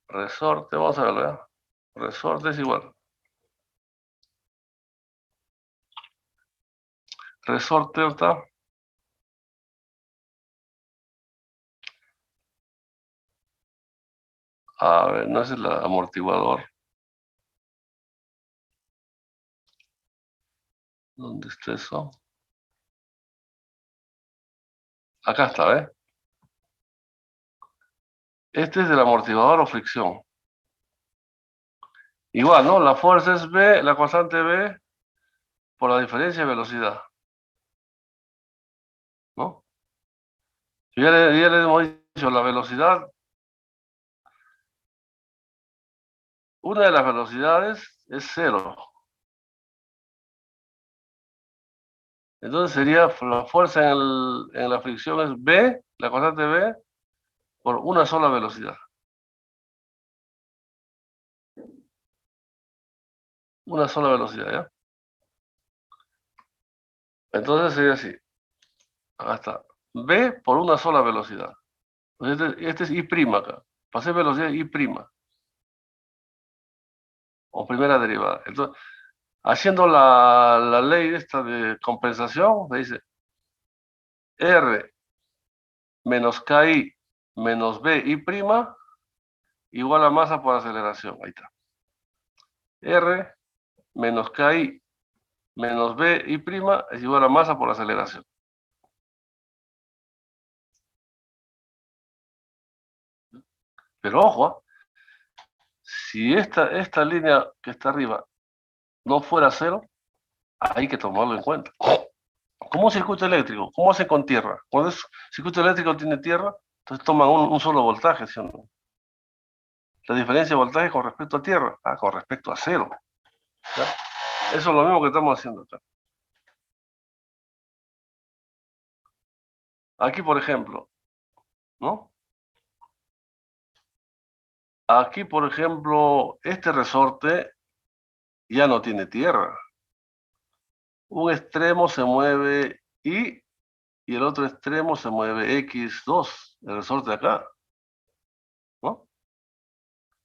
resorte, vamos a ver, ¿verdad? Resorte es igual. Resorte está. A ver, no es el amortiguador. ¿Dónde está eso? Acá está, ¿eh? Este es del amortiguador o fricción. Igual, ¿no? La fuerza es B, la constante B, por la diferencia de velocidad, ¿no? Ya le hemos dicho, la velocidad, una de las velocidades es 0. Entonces sería la fuerza en la fricción es B, la constante B, por una sola velocidad. Una sola velocidad, ¿ya? Entonces sería así. Acá está. B por una sola velocidad. Este es I' acá. Pasé velocidad I'. O primera derivada. Entonces, haciendo la ley esta de compensación, me dice R menos KI menos BI' igual a masa por aceleración. Ahí está. R menos KI menos BI' es igual a masa por aceleración. Pero ojo, si esta línea que está arriba no fuera cero, hay que tomarlo en cuenta. Como un circuito eléctrico, ¿cómo hace con tierra? Cuando es circuito eléctrico tiene tierra, entonces toman un solo voltaje, ¿sí o no? La diferencia de voltaje con respecto a tierra, con respecto a cero. ¿Ya? Eso es lo mismo que estamos haciendo acá. Aquí, por ejemplo, ¿no? Aquí, por ejemplo, este resorte ya no tiene tierra. Un extremo se mueve y el otro extremo se mueve X2, el resorte de acá, ¿no?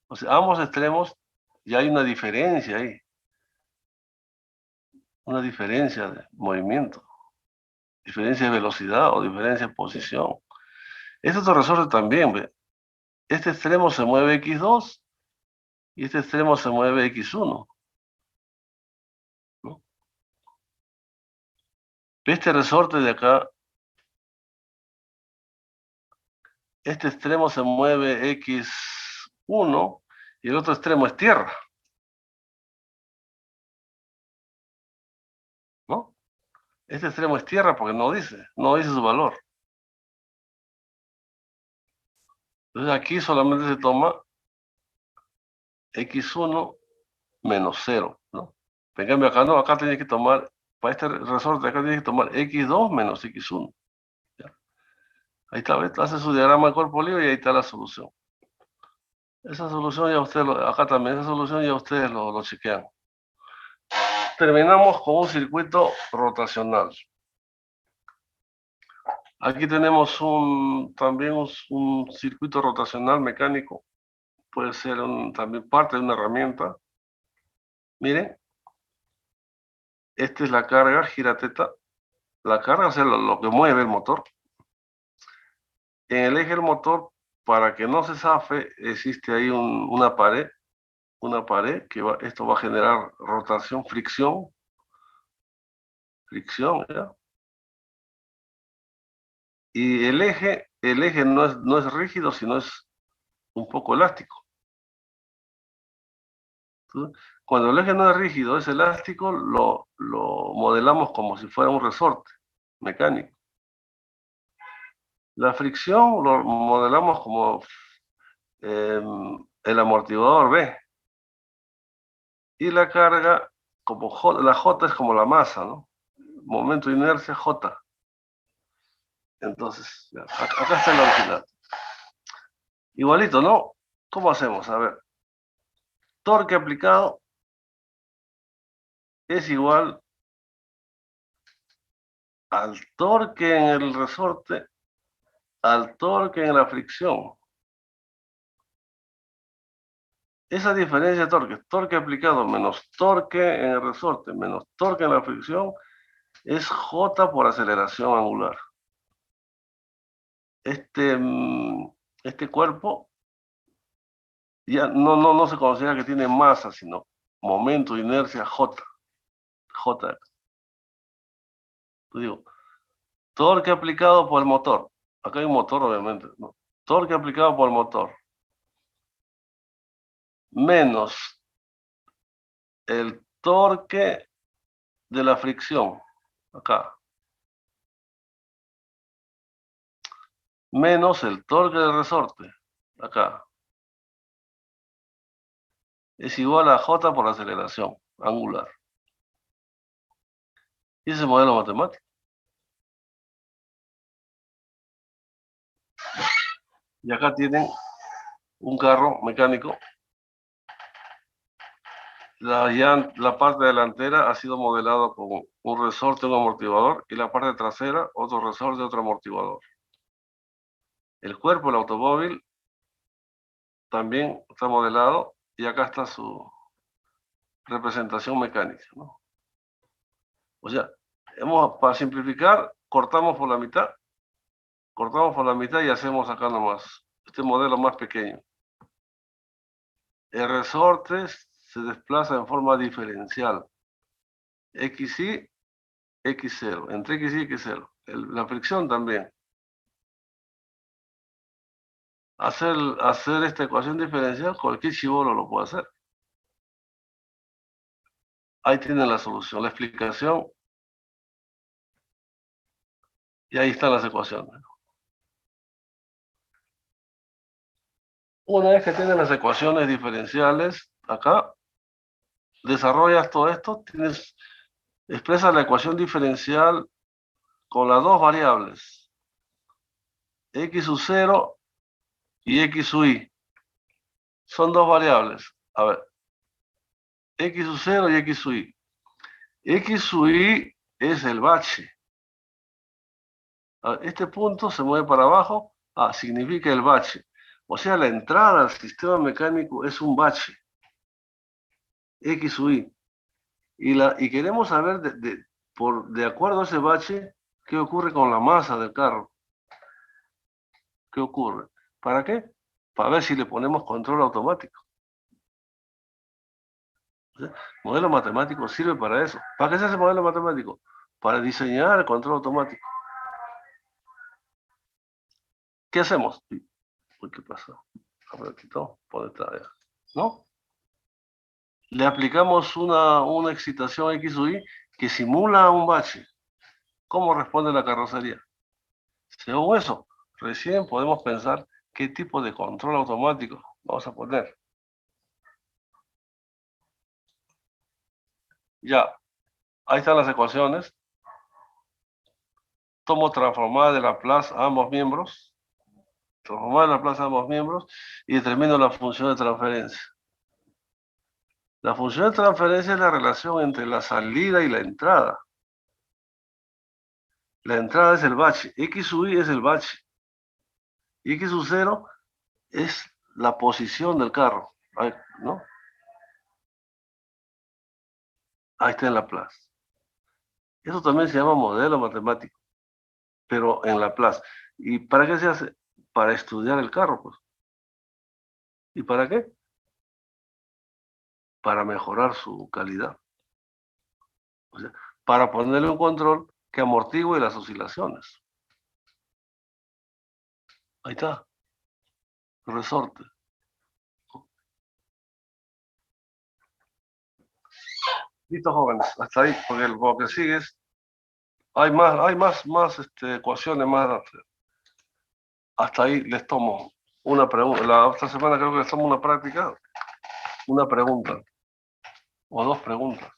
O sea, ambos extremos ya hay una diferencia ahí, una diferencia de movimiento, diferencia de velocidad o diferencia de posición. Este otro resorte también, ¿ve? Este extremo se mueve X2 y este extremo se mueve X1, ¿no? Este resorte de acá, este extremo se mueve X1 y el otro extremo es tierra, ¿no? Este extremo es tierra porque no dice su valor. Entonces aquí solamente se toma X1 menos 0, ¿no? En cambio acá no, acá tienes que tomar, para este resorte acá tienes que tomar X2 menos X1. ¿Ya? Ahí está, ¿ves? Hace su diagrama de cuerpo libre y ahí está la solución. Esa solución ya ustedes, acá también, esa solución ya ustedes lo chequean. Terminamos con un circuito rotacional. Aquí tenemos también un circuito rotacional mecánico. Puede ser también parte de una herramienta. Miren, esta es la carga girateta. La carga, o sea, lo que mueve el motor. En el eje del motor, para que no se zafe, existe ahí una pared que esto va a generar rotación, fricción, ¿ya? Y el eje no es rígido, sino es un poco elástico. Entonces, cuando el eje no es rígido, es elástico, lo modelamos como si fuera un resorte mecánico. La fricción lo modelamos como el amortiguador B. Y la carga, como la J es como la masa, ¿no? Momento de inercia J. Entonces, acá está la original. Igualito, ¿no? ¿Cómo hacemos? A ver, torque aplicado es igual al torque en el resorte, al torque en la fricción. Esa diferencia de torque aplicado menos torque en el resorte, menos torque en la fricción, es J por aceleración angular. Este cuerpo ya no se considera que tiene masa, sino momento de inercia J. Digo, torque aplicado por el motor. Acá hay un motor, obviamente, ¿no? Torque aplicado por el motor. menos el torque de la fricción, acá, menos el torque del resorte, acá, es igual a J por la aceleración angular. Y ese modelo matemático. Y acá tienen un carro mecánico. La parte delantera ha sido modelada con un resorte, un amortiguador, y la parte trasera, otro resorte, otro amortiguador. El cuerpo del automóvil también está modelado y acá está su representación mecánica, ¿no? O sea, para simplificar, cortamos por la mitad y hacemos acá nomás este modelo más pequeño. El resorte se desplaza en forma diferencial. XY, X0, entre X y X0. La fricción también. Hacer esta ecuación diferencial, cualquier chibolo lo puede hacer. Ahí tienen la solución, la explicación. Y ahí están las ecuaciones. Una vez que tienes las ecuaciones diferenciales, acá, desarrollas todo esto, expresas la ecuación diferencial con las dos variables, x sub 0 y x sub y. Son dos variables. A ver, x sub 0 y x sub y. X sub y es el bache. A ver, este punto se mueve para abajo, significa el bache. O sea, la entrada al sistema mecánico es un bache. X sub y. Y queremos saber, de acuerdo a ese bache, qué ocurre con la masa del carro. ¿Qué ocurre? ¿Para qué? Para ver si le ponemos control automático. ¿Sí? Modelo matemático sirve para eso. ¿Para qué se hace modelo matemático? Para diseñar el control automático. ¿Qué hacemos? Uy, ¿qué pasó? A ver, quitó, ¿dónde está? ¿No? Le aplicamos una excitación X o Y que simula un bache. ¿Cómo responde la carrocería? Según eso, recién podemos pensar qué tipo de control automático vamos a poner. Ya, ahí están las ecuaciones. Tomo transformada de Laplace a ambos miembros. Transformada de Laplace a ambos miembros y determino la función de transferencia. La función de transferencia es la relación entre la salida y la entrada. La entrada es el bache. X sub y es el bache. Y X sub 0 es la posición del carro. ¿No? Ahí está en Laplace. Eso también se llama modelo matemático, pero en Laplace. ¿Y para qué se hace? Para estudiar el carro, pues. ¿Y para qué? Para mejorar su calidad. O sea, para ponerle un control que amortigue las oscilaciones. Ahí está. Resorte. Listo, jóvenes. Hasta ahí, porque lo que sigue es, hay más ecuaciones, más. Hasta ahí les tomo una pregunta. La otra semana creo que les tomo una práctica, una pregunta o dos preguntas.